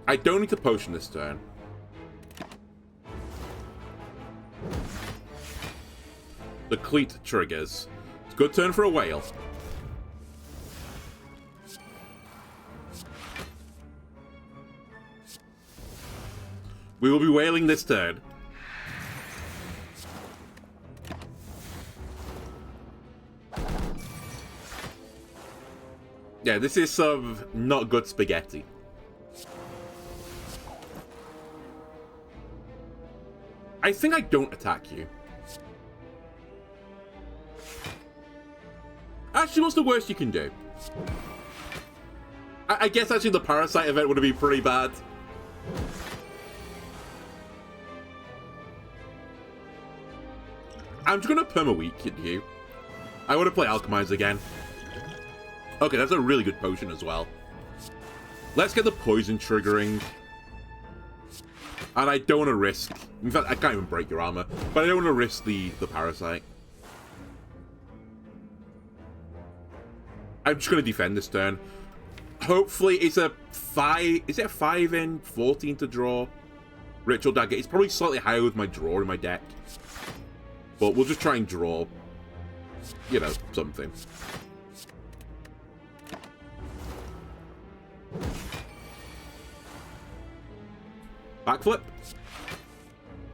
I don't need to potion this turn. The cleat triggers. It's a good turn for a whale. We will be whaling this turn. Yeah, this is some not good spaghetti. I think I don't attack you. Actually, what's the worst you can do? I guess actually the parasite event would have been pretty bad. I'm just gonna perma-weaken you. I want to play Alchemize again. Okay, that's a really good potion as well. Let's get the poison triggering. And I don't want to risk... In fact, I can't even break your armor. But I don't want to risk the parasite. I'm just going to defend this turn. Hopefully it's a 5... Is it a 5 in 14 to draw? Ritual Dagger. It's probably slightly higher with my draw in my deck. But we'll just try and draw... You know, something. Backflip?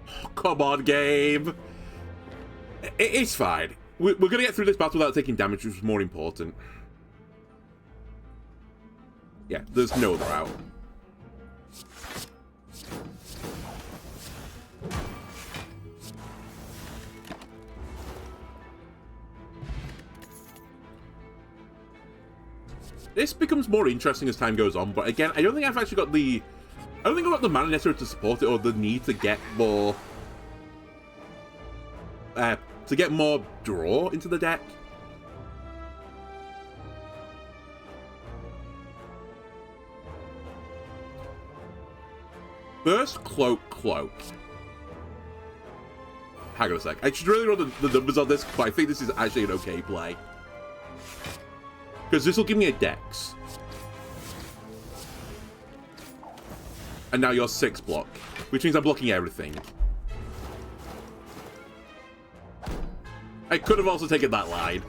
Oh, come on, game. It's fine. We're going to get through this battle without taking damage, which is more important. Yeah, there's no other out. This becomes more interesting as time goes on, but again, I don't think I've actually got the... I don't think I've got the mana necessary to support it, or the need to get more... draw into the deck. First, Cloak. Hang on a sec. I should really run the numbers on this, but I think this is actually an okay play. Because this will give me a dex. And now you're 6 block, which means I'm blocking everything. I could have also taken that line.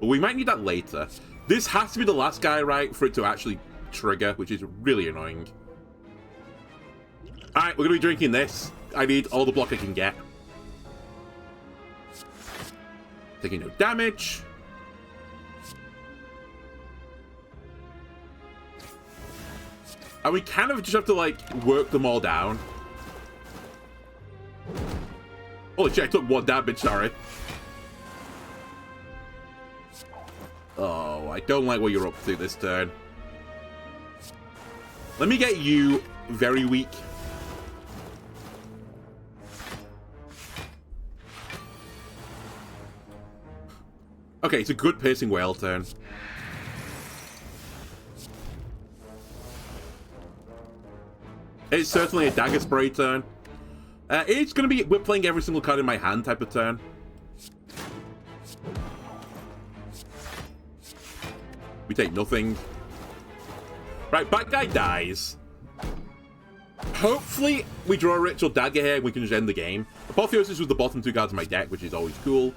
But we might need that later. This has to be the last guy, right, for it to actually trigger, which is really annoying. Alright, we're going to be drinking this. I need all the block I can get. Taking no damage. And we kind of just have to, like, work them all down. Holy shit, I took 1 damage, sorry. Oh, I don't like what you're up to this turn. Let me get you very weak. Okay, it's a good piercing whale turn. It's certainly a dagger spray turn. It's going to be we're playing every single card in my hand type of turn. take nothing. Right, bad guy dies. Hopefully, we draw a Ritual Dagger here and we can just end the game. Apotheosis was the bottom 2 cards of my deck, which is always cool.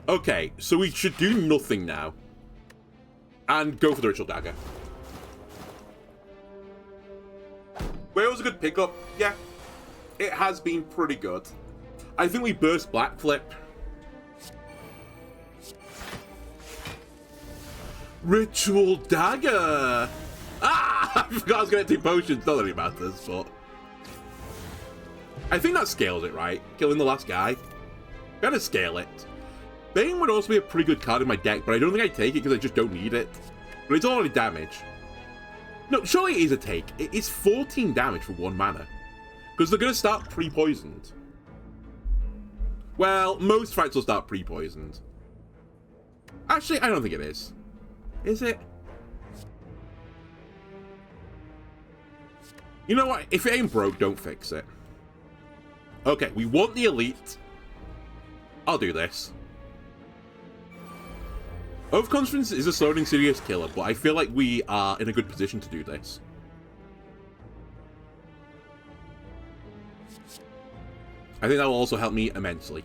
Okay, so we should do nothing now. And go for the Ritual Dagger. Whale was a good pickup. Yeah, it has been pretty good. I think we burst Black Flip. Ritual Dagger! Ah! I forgot I was going to do potions. Not that it matters, but... I think that scales it, right? Killing the last guy. Gotta scale it. Bane would also be a pretty good card in my deck, but I don't think I take it because I just don't need it. But it's already damage. No, surely it is a take. It's 14 damage for 1 mana. Because they're going to start pre-poisoned. Well, most fights will start pre-poisoned. Actually, I don't think it is. Is it? You know what? If it ain't broke, don't fix it. Okay, we want the elite. I'll do this. Overconfidence is a slow and serious killer, but I feel like we are in a good position to do this. I think that will also help me immensely.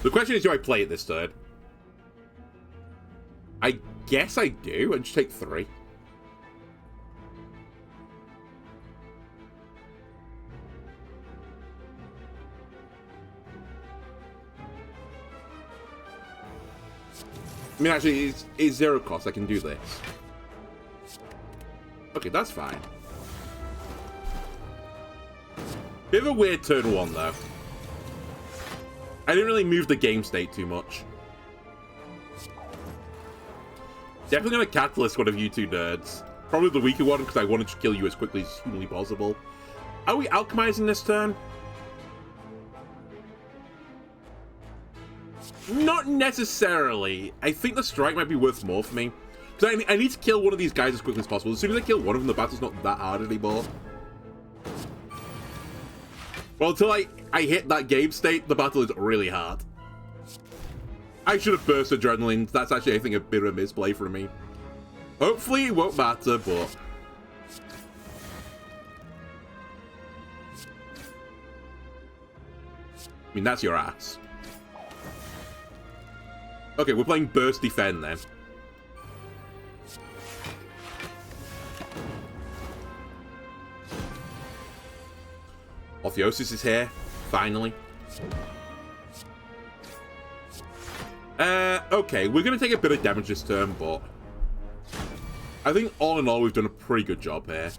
The question is, do I play it this turn? I guess I do, and just take 3. I mean, actually, it's 0 cost. I can do this. Okay, that's fine. Bit of a weird turn 1, though. I didn't really move the game state too much. Definitely gonna Catalyst one of you two nerds. Probably the weaker one, because I wanted to kill you as quickly as humanly possible. Are we alchemizing this turn? Not necessarily. I think the strike might be worth more for me. Because I need to kill one of these guys as quickly as possible. As soon as I kill one of them, the battle's not that hard anymore. Well, until I hit that game state, the battle is really hard. I should have burst Adrenaline. That's actually, I think, a bit of a misplay for me. Hopefully it won't matter, but... I mean, that's your ass. Okay, we're playing Burst Defend then. Apotheosis is here, finally. Okay, we're going to take a bit of damage this turn, but... I think all in all, we've done a pretty good job here.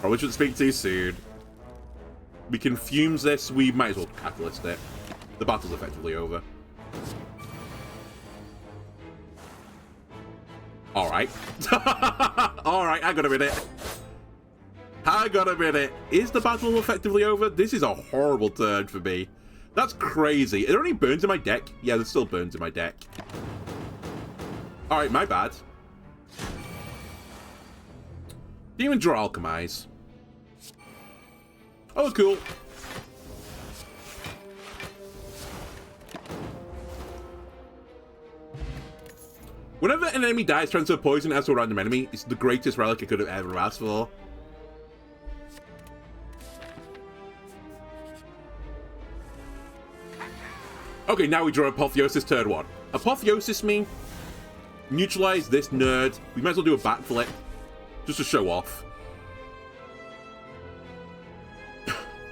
Probably shouldn't speak too soon. We can Fumes this, we might as well Catalyst it. The battle's effectively over. Alright. Alright, I got a minute. I got a minute. Is the battle effectively over? This is a horrible turn for me. That's crazy. Are there any burns in my deck? Yeah, there's still burns in my deck. Alright, my bad. Didn't even draw Alchemize. Oh, cool. Whenever an enemy dies, transfer poison as to a random enemy. It's the greatest relic I could have ever asked for. Okay, now we draw Apotheosis turn 1. Apotheosis me. Neutralize this nerd. We might as well do a backflip. Just to show off.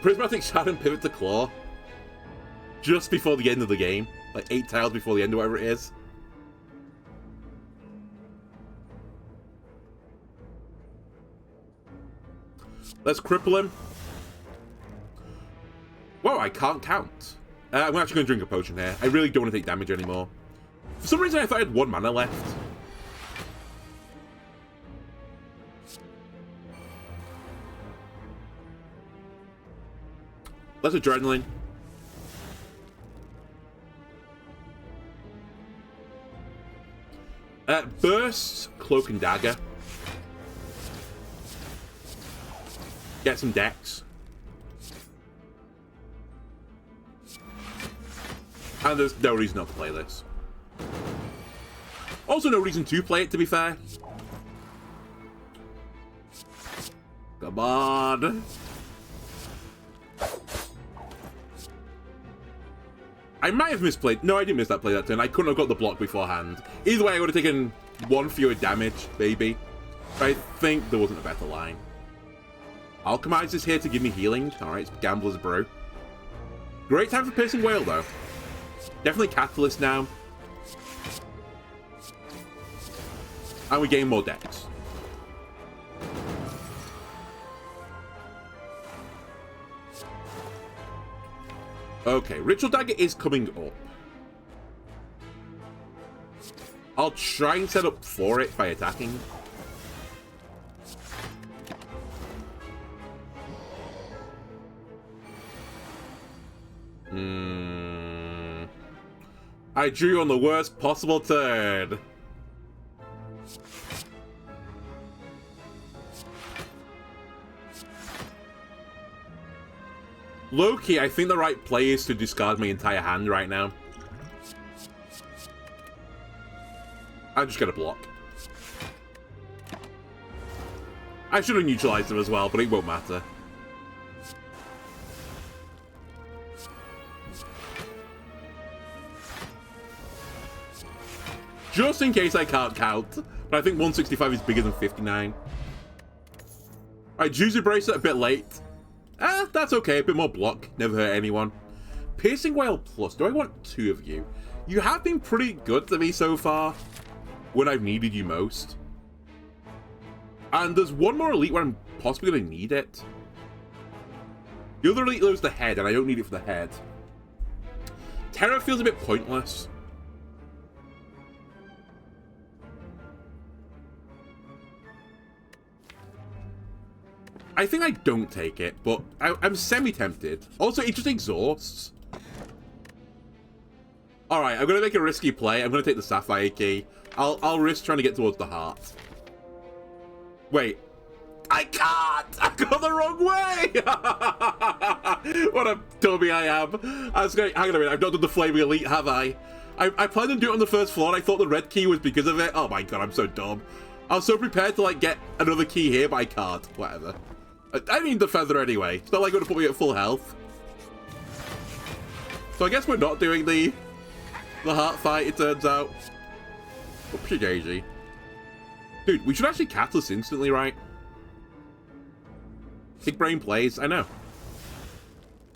Prismatic Shard and Pivot to Claw. Just before the end of the game. Like 8 tiles before the end or whatever it is. Let's cripple him. Whoa, I can't count. I'm actually going to drink a potion here. I really don't want to take damage anymore. For some reason, I thought I had 1 mana left. Let's Adrenaline. Burst, Cloak and Dagger. Get some decks. And there's no reason not to play this. Also no reason to play it, to be fair. Come on. I might have misplayed. No, I didn't miss that play that turn. I couldn't have got the block beforehand. Either way, I would have taken 1 fewer damage, maybe. But I think there wasn't a better line. Alchemize is here to give me healing. Alright, it's Gambler's Brew. Great time for Piercing Whale, though. Definitely Catalyst now. And we gain more decks. Okay, Ritual Dagger is coming up. I'll try and set up for it by attacking. I drew on the worst possible turn. Low-key, I think the right play is to discard my entire hand right now. I'm just gonna block. I should have neutralized him as well, but it won't matter. Just in case I can't count. But I think 165 is bigger than 59. Alright, Juzu Bracelet a bit late. That's okay. A bit more block. Never hurt anyone. Piercing Whale Plus. Do I want 2 of you? You have been pretty good to me so far. When I've needed you most. And there's one more elite where I'm possibly going to need it. The other elite loses the head, and I don't need it for the head. Terror feels a bit pointless. I think I don't take it, but I'm semi-tempted. Also, it just exhausts. Alright, I'm going to make a risky play. I'm going to take the Sapphire Key. I'll risk trying to get towards the heart. Wait. I can't! I got the wrong way! What a dummy I am. I was going, hang on a minute, I've not done the Flaming Elite, have I? I planned on doing it on the first floor, and I thought the red key was because of it. Oh my god, I'm so dumb. I was so prepared to, like, get another key here, but I can't. Whatever. I need the feather anyway. It's not like going to put me at full health. So I guess we're not doing the heart fight, it turns out. Oopsie daisy. Dude, we should actually Catalyst instantly, right? Big brain plays, I know.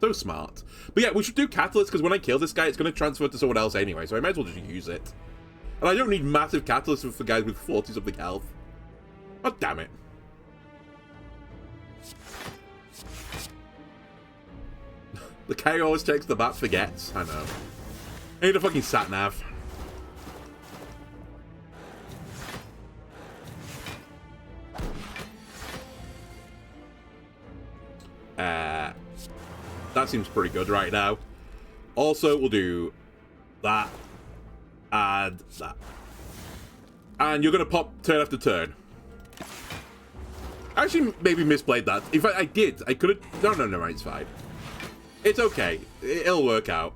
So smart. But yeah, we should do Catalyst, because when I kill this guy, it's going to transfer to someone else anyway, so I might as well just use it. And I don't need massive Catalyst for guys with 40-something health. Oh, damn it. The guy who always takes the bat forgets. I know. I need a fucking sat-nav. That seems pretty good right now. Also, we'll do that and that. And you're going to pop turn after turn. I actually maybe misplayed that. In fact, I did. I could have... No, it's fine. It's okay. It'll work out.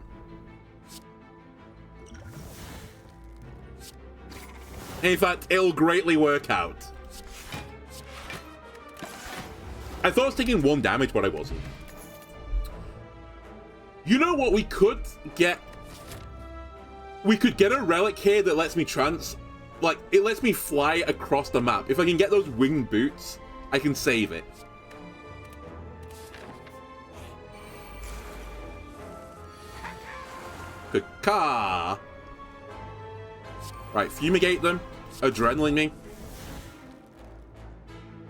In fact, it'll greatly work out. I thought I was taking 1 damage, but I wasn't. You know what? We could get a relic here that lets me like, it lets me fly across the map. If I can get those winged boots, I can save it. Ka! Right, fumigate them. Adrenaline me.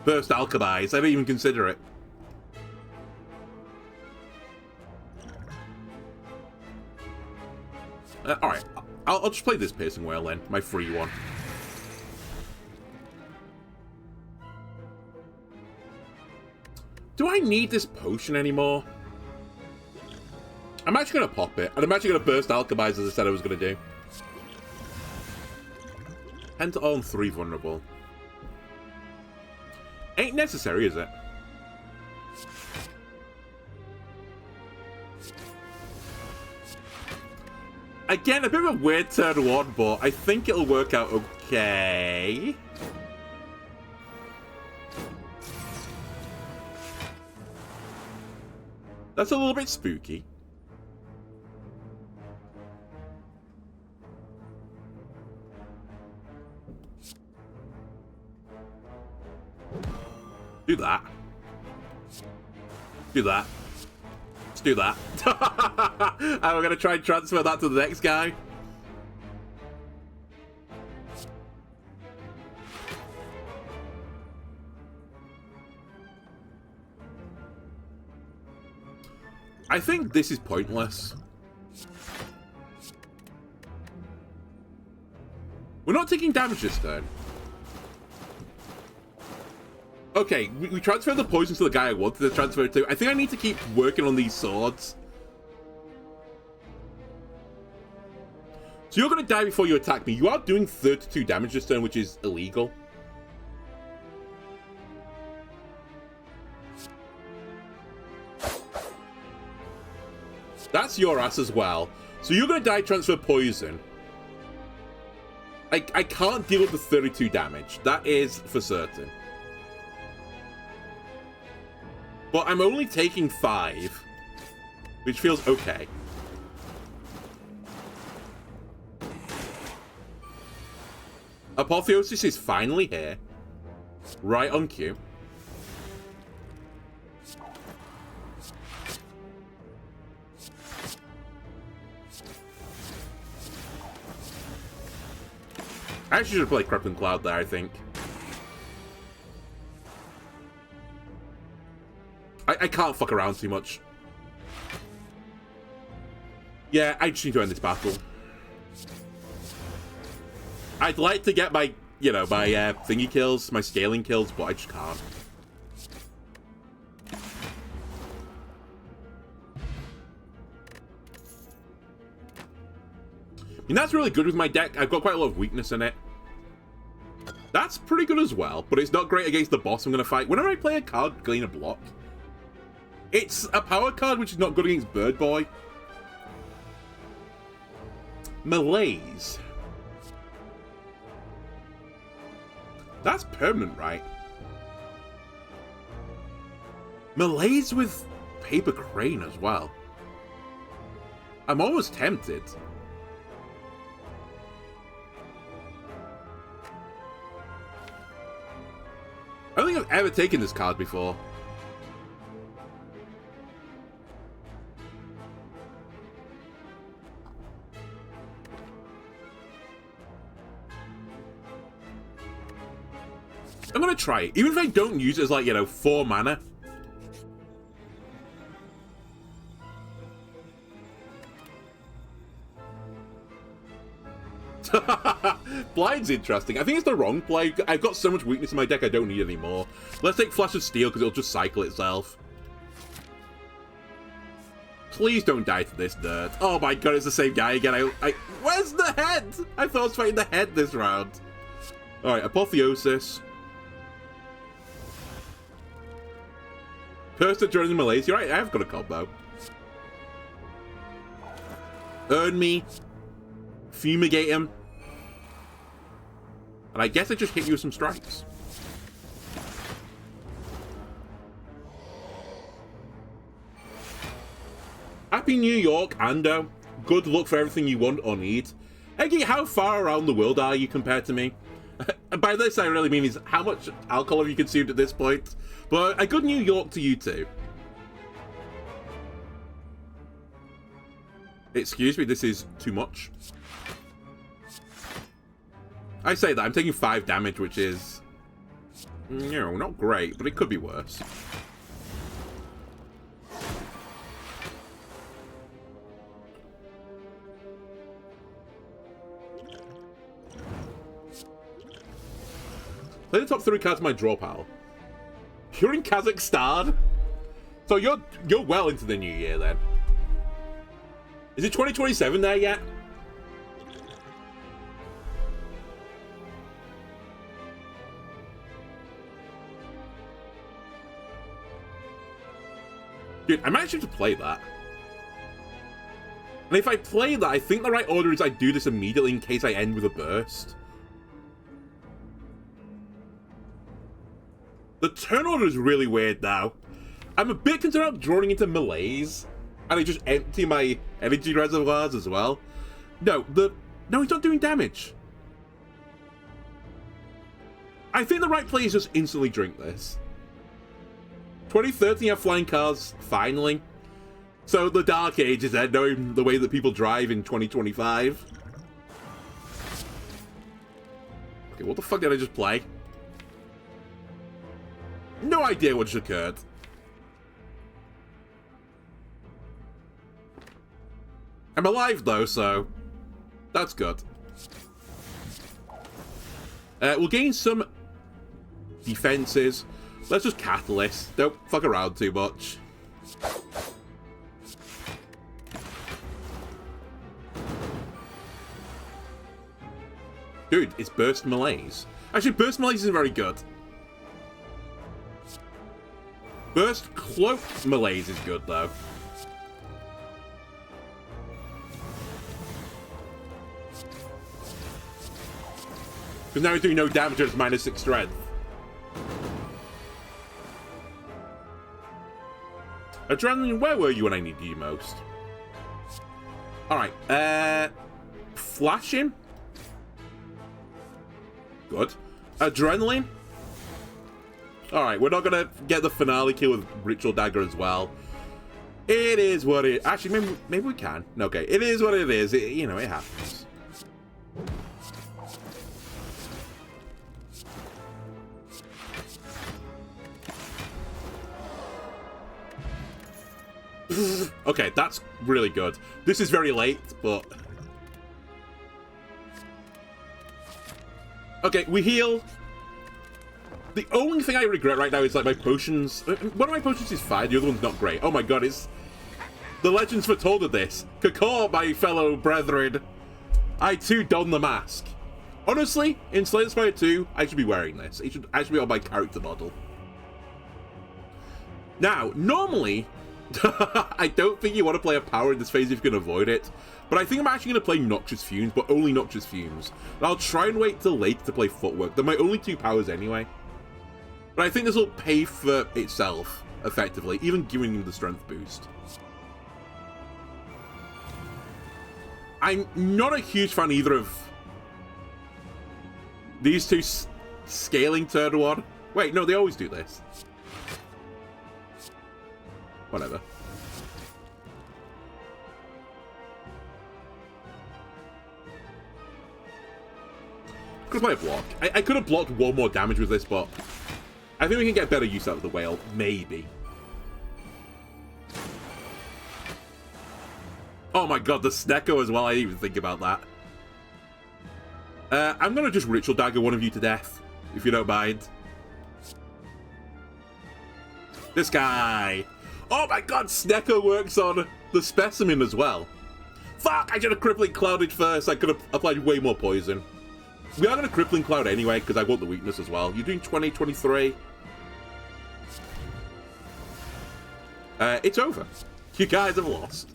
Burst alchemize. I didn't even consider it. Alright, I'll just play this Piercing Whale then, my free one. Do I need this potion anymore? I'm actually going to pop it, and I'm actually going to burst alchemize as I said I was going to do. 10 to all and 3 vulnerable. Ain't necessary, is it? Again, a bit of a weird turn 1, but I think it'll work out okay. That's a little bit spooky. Do that. Do that. Let's do that. And we're going to try and transfer that to the next guy. I think this is pointless. We're not taking damage this turn. Okay, we transferred the poison to the guy I wanted to transfer it to. I think I need to keep working on these swords. So you're going to die before you attack me. You are doing 32 damage this turn, which is illegal. That's your ass as well. So you're going to die, transfer poison. I can't deal with the 32 damage. That is for certain. But I'm only taking 5, which feels okay. Apotheosis is finally here. Right on cue. I actually should have played Crippling Cloud there, I think. I can't fuck around too much. Yeah, I just need to end this battle. I'd like to get my, you know, my thingy kills, my scaling kills, but I just can't. I mean, that's really good with my deck. I've got quite a lot of weakness in it. That's pretty good as well, but it's not great against the boss I'm going to fight. Whenever I play a card, gain a block. It's a power card, which is not good against Bird Boy. Malaise. That's permanent, right? Malaise with Paper Crane as well. I'm almost tempted. I don't think I've ever taken this card before. I'm gonna try it, even if I don't use it as, like, you know, 4 mana. Blind's interesting. I think it's the wrong play. I've got so much weakness in my deck I don't need anymore. Let's take Flash of Steel because it'll just cycle itself. Please don't die to this dirt. Oh my god, it's the same guy again. Where's the head? I thought I was fighting the head this round. Alright, Apotheosis. Person joining Malaise. You're right, I have got a combo. Earn me. Fumigate him. And I guess I just hit you with some strikes. Happy New York, Ando. Good luck for everything you want or need. Eggy, how far around the world are you compared to me? And by this I really mean is how much alcohol have you consumed at this point? But a good New York to you too. Excuse me, this is too much. I say that, I'm taking 5 damage, which is, you know, not great, but it could be worse. Play the top 3 cards of my draw pile. You're in Kazakhstan? So you're well into the new year then. Is it 2027 there yet? Dude, I might actually have to play that. And if I play that, I think the right order is I do this immediately in case I end with a burst. The turn order is really weird now. I'm a bit concerned about drawing into melees. And I just empty my energy reservoirs as well. No, he's not doing damage. I think the right play is just instantly drink this. 2013 have flying cars, finally. So the Dark Ages then, knowing the way that people drive in 2025. Okay, what the fuck did I just play? No idea what just occurred. I'm alive though, so that's good. We'll gain some defenses. Let's just Catalyst. Don't fuck around too much. Dude, it's Burst Malaise. Actually, Burst Malaise isn't very good. Burst Cloak Malaise is good, though. Because now he's doing no damage at -6 strength. Adrenaline, where were you when I needed you most? Alright, Flash him. Good. Adrenaline. Alright, we're not gonna get the finale kill with Ritual Dagger as well. It is what it... Actually, maybe we can. Okay, it is what it is. You know, it happens. Okay, that's really good. This is very late, but... Okay, we heal. The only thing I regret right now is, like, my potions. One of my potions is fine, the other one's not great. Oh my god, it's... The legends foretold of this. Kakor, my fellow brethren. I too don the mask. Honestly, in Slay the Spire 2, I should be wearing this. It should actually be on my character model. Now, normally... I don't think you want to play a power in this phase if you can avoid it. But I think I'm actually going to play Noxious Fumes, but only Noxious Fumes. And I'll try and wait till late to play Footwork. They're my only two powers anyway. But I think this will pay for itself, effectively, even giving him the strength boost. I'm not a huge fan either of these two scaling turn one. Wait, no, they always do this. Whatever. Could play a block. I could have blocked one more damage with this, but I think we can get better use out of the whale. Maybe. Oh my god, the Snecko as well. I didn't even think about that. I'm going to just Ritual Dagger one of you to death, if you don't mind. This guy. Oh my god, Snecko works on the Specimen as well. Fuck, I should have Crippling Clouded first. I could have applied way more poison. We are going to Crippling Cloud anyway, because I want the weakness as well. You're doing 20, 23. It's over. You guys have lost.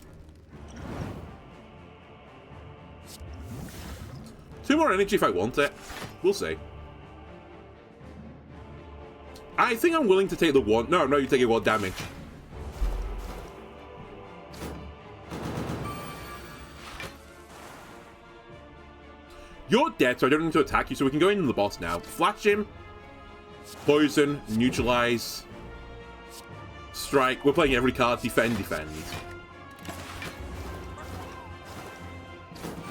2 more energy if I want it. We'll see. I think I'm willing to take the 1. No, you're taking 1 damage. You're dead, so I don't need to attack you, so we can go into the boss now. Flash him. Poison. Neutralize. Strike. We're playing every card. Defend, defend.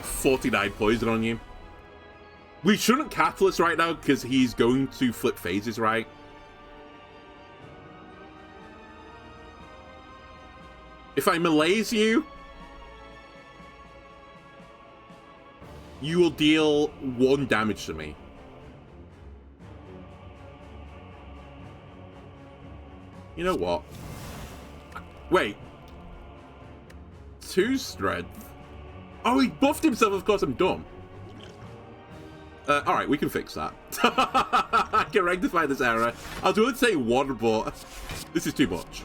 49 poison on you. We shouldn't Catalyst right now, because he's going to flip phases, right? If I melees you... you will deal 1 damage to me. You know what? Wait. 2 strength? Oh, he buffed himself, of course I'm dumb. Alright, we can fix that. I can rectify this error. I was willing to say 1, but this is too much.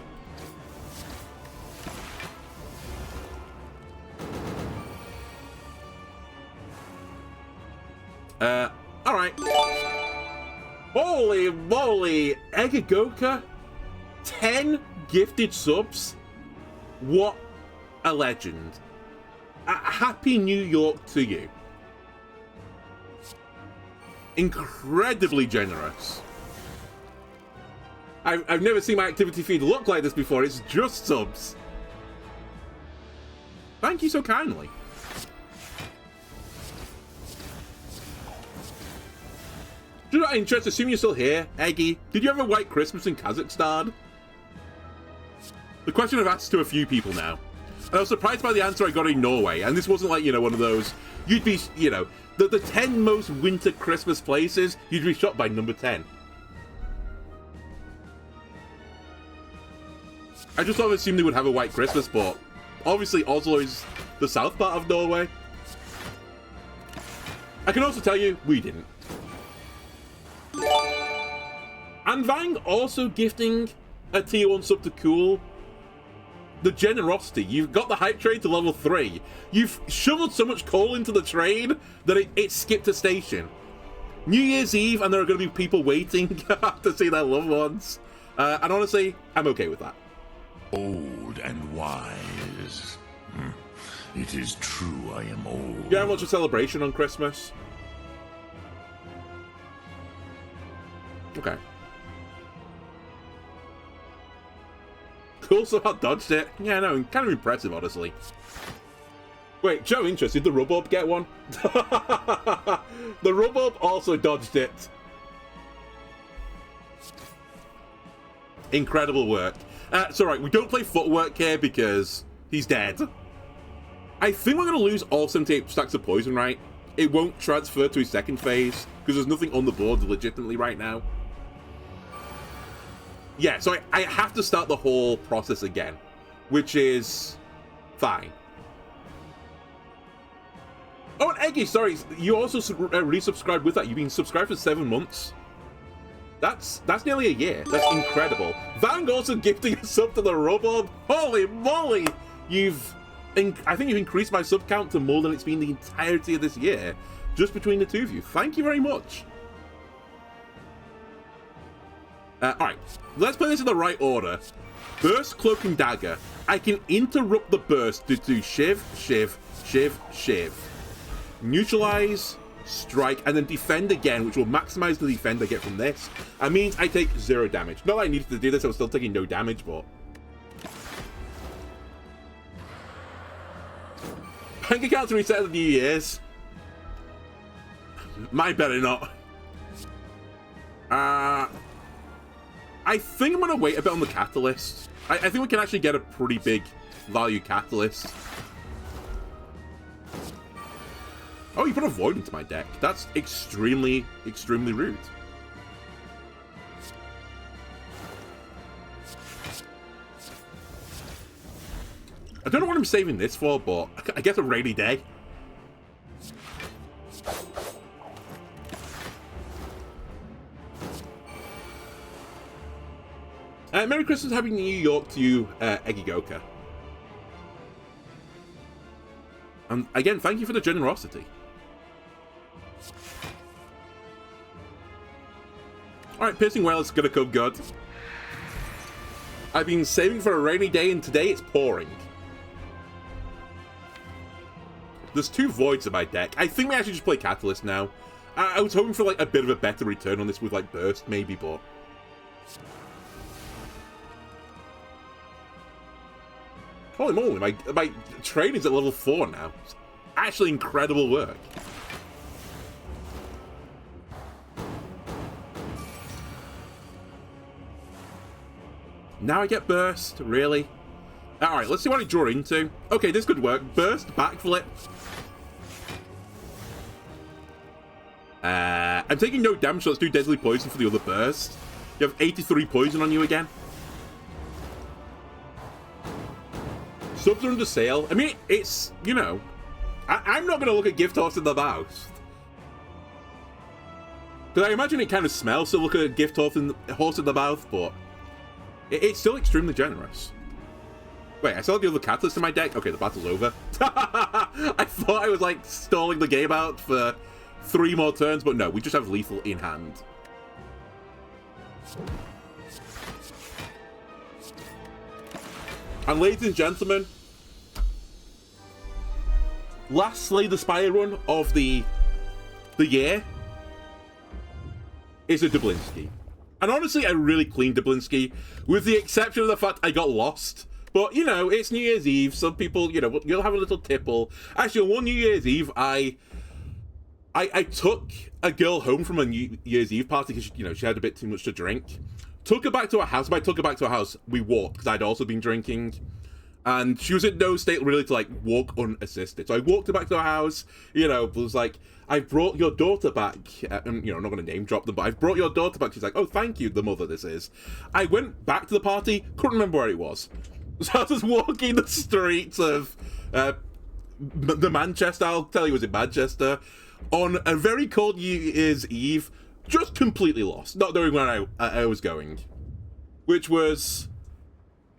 Alright. Holy moly! Egigoka? 10 gifted subs? What a legend. Happy New York to you. Incredibly generous. I've never seen my activity feed look like this before. It's just subs. Thank you so kindly. Just out of interest, assume you're still here, Eggy. Did you have a white Christmas in Kazakhstan? The question I've asked to a few people now. And I was surprised by the answer I got in Norway. And this wasn't like, you know, one of those... You'd be, you know, the 10 most winter Christmas places, you'd be shot by number 10. I just sort of assumed they would have a white Christmas, but obviously Oslo is the south part of Norway. I can also tell you, we didn't. And Vang also gifting a tier 1 sub to Cool. The generosity. You've got the hype train to level 3. You've shoveled so much coal into the train that it skipped a station. New Year's Eve, and there are going to be people waiting to see their loved ones. And honestly, I'm okay with that. Old and wise. It is true I am old. You have much of a celebration on Christmas? Okay. Cool, so I dodged it. Yeah, no, kind of impressive, honestly. Wait, Joe interest, did the Rubbob get one? The Rubbob also dodged it. Incredible work. It's alright, we don't play footwork here because he's dead. I think we're going to lose all 78 stacks of poison, right? It won't transfer to his second phase because there's nothing on the board legitimately right now. Yeah, so I have to start the whole process again, which is fine. Oh, and Eggy, sorry, you also resubscribed with that. You've been subscribed for 7 months. That's nearly a year. That's incredible. Vang also gifting a sub to the Rubbob. Holy moly! I think you've increased my sub count to more than it's been the entirety of this year, just between the two of you. Thank you very much. Alright, let's play this in the right order. Burst, Cloak, and Dagger. I can interrupt the burst to do Shiv, Shiv, Shiv, Shiv. Neutralize, Strike, and then Defend again, which will maximize the defend I get from this. That means I take 0 damage. Not that I needed to do this, I was still taking no damage, but... Bank account to reset at the New Year's. Mine better not. I think I'm going to wait a bit on the Catalyst. I think we can actually get a pretty big value Catalyst. Oh, you put a Void into my deck. That's extremely, extremely rude. I don't know what I'm saving this for, but I guess a rainy day. Merry Christmas, Happy New York to you, Egigoka. And again, thank you for the generosity. Alright, Piercing Well is gonna come good. I've been saving for a rainy day, and today it's pouring. There's 2 Voids in my deck. I think we actually just play Catalyst now. I was hoping for like a bit of a better return on this with like Burst, maybe, but... Holy moly, my train is at level 4 now. It's actually incredible work. Now I get Burst, really? Alright, let's see what I draw into. Okay, this could work. Burst, Backflip. I'm taking no damage, so let's do Deadly Poison for the other Burst. You have 83 poison on you again. Subs are under sale. I mean, it's, you know, I'm not going to look at Gift Horse in the mouth. Because I imagine it kind of smells to look at a Gift Horse in the mouth, but it's still extremely generous. Wait, I saw the other Catalyst in my deck? Okay, the battle's over. I thought I was, like, stalling the game out for 3 more turns, but no, we just have lethal in hand. And ladies and gentlemen, last Slay the Spire run of the year is a Dublinsky. And honestly, a really clean Dublinsky, with the exception of the fact I got lost. But, you know, it's New Year's Eve. Some people, you know, you'll have a little tipple. Actually, on one New Year's Eve, I took a girl home from a New Year's Eve party because, you know, she had a bit too much to drink. Took her back to her house. By took her back to her house, we walked because I'd also been drinking. And she was in no state really to, like, walk unassisted. So I walked her back to her house, you know, was like, I brought your daughter back. And, you know, I'm not going to name drop them, but I've brought your daughter back. She's like, oh, thank you, the mother this is. I went back to the party, couldn't remember where it was. So I was just walking the streets of the Manchester, I'll tell you it was in Manchester, on a very cold New Year's Eve, just completely lost, not knowing where I was going. Which was...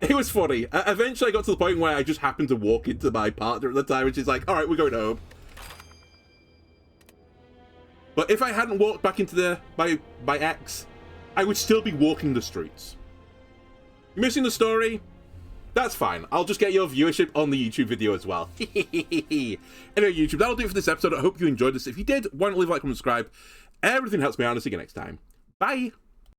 It was funny. Eventually I got to the point where I just happened to walk into my partner at the time, and she's like, alright, we're going home. But if I hadn't walked back into my ex, I would still be walking the streets. Missing the story? That's fine. I'll just get your viewership on the YouTube video as well. Anyway, YouTube, that'll do it for this episode. I hope you enjoyed this. If you did, why not leave a like, comment, subscribe. Everything helps me out. I'll see you next time. Bye!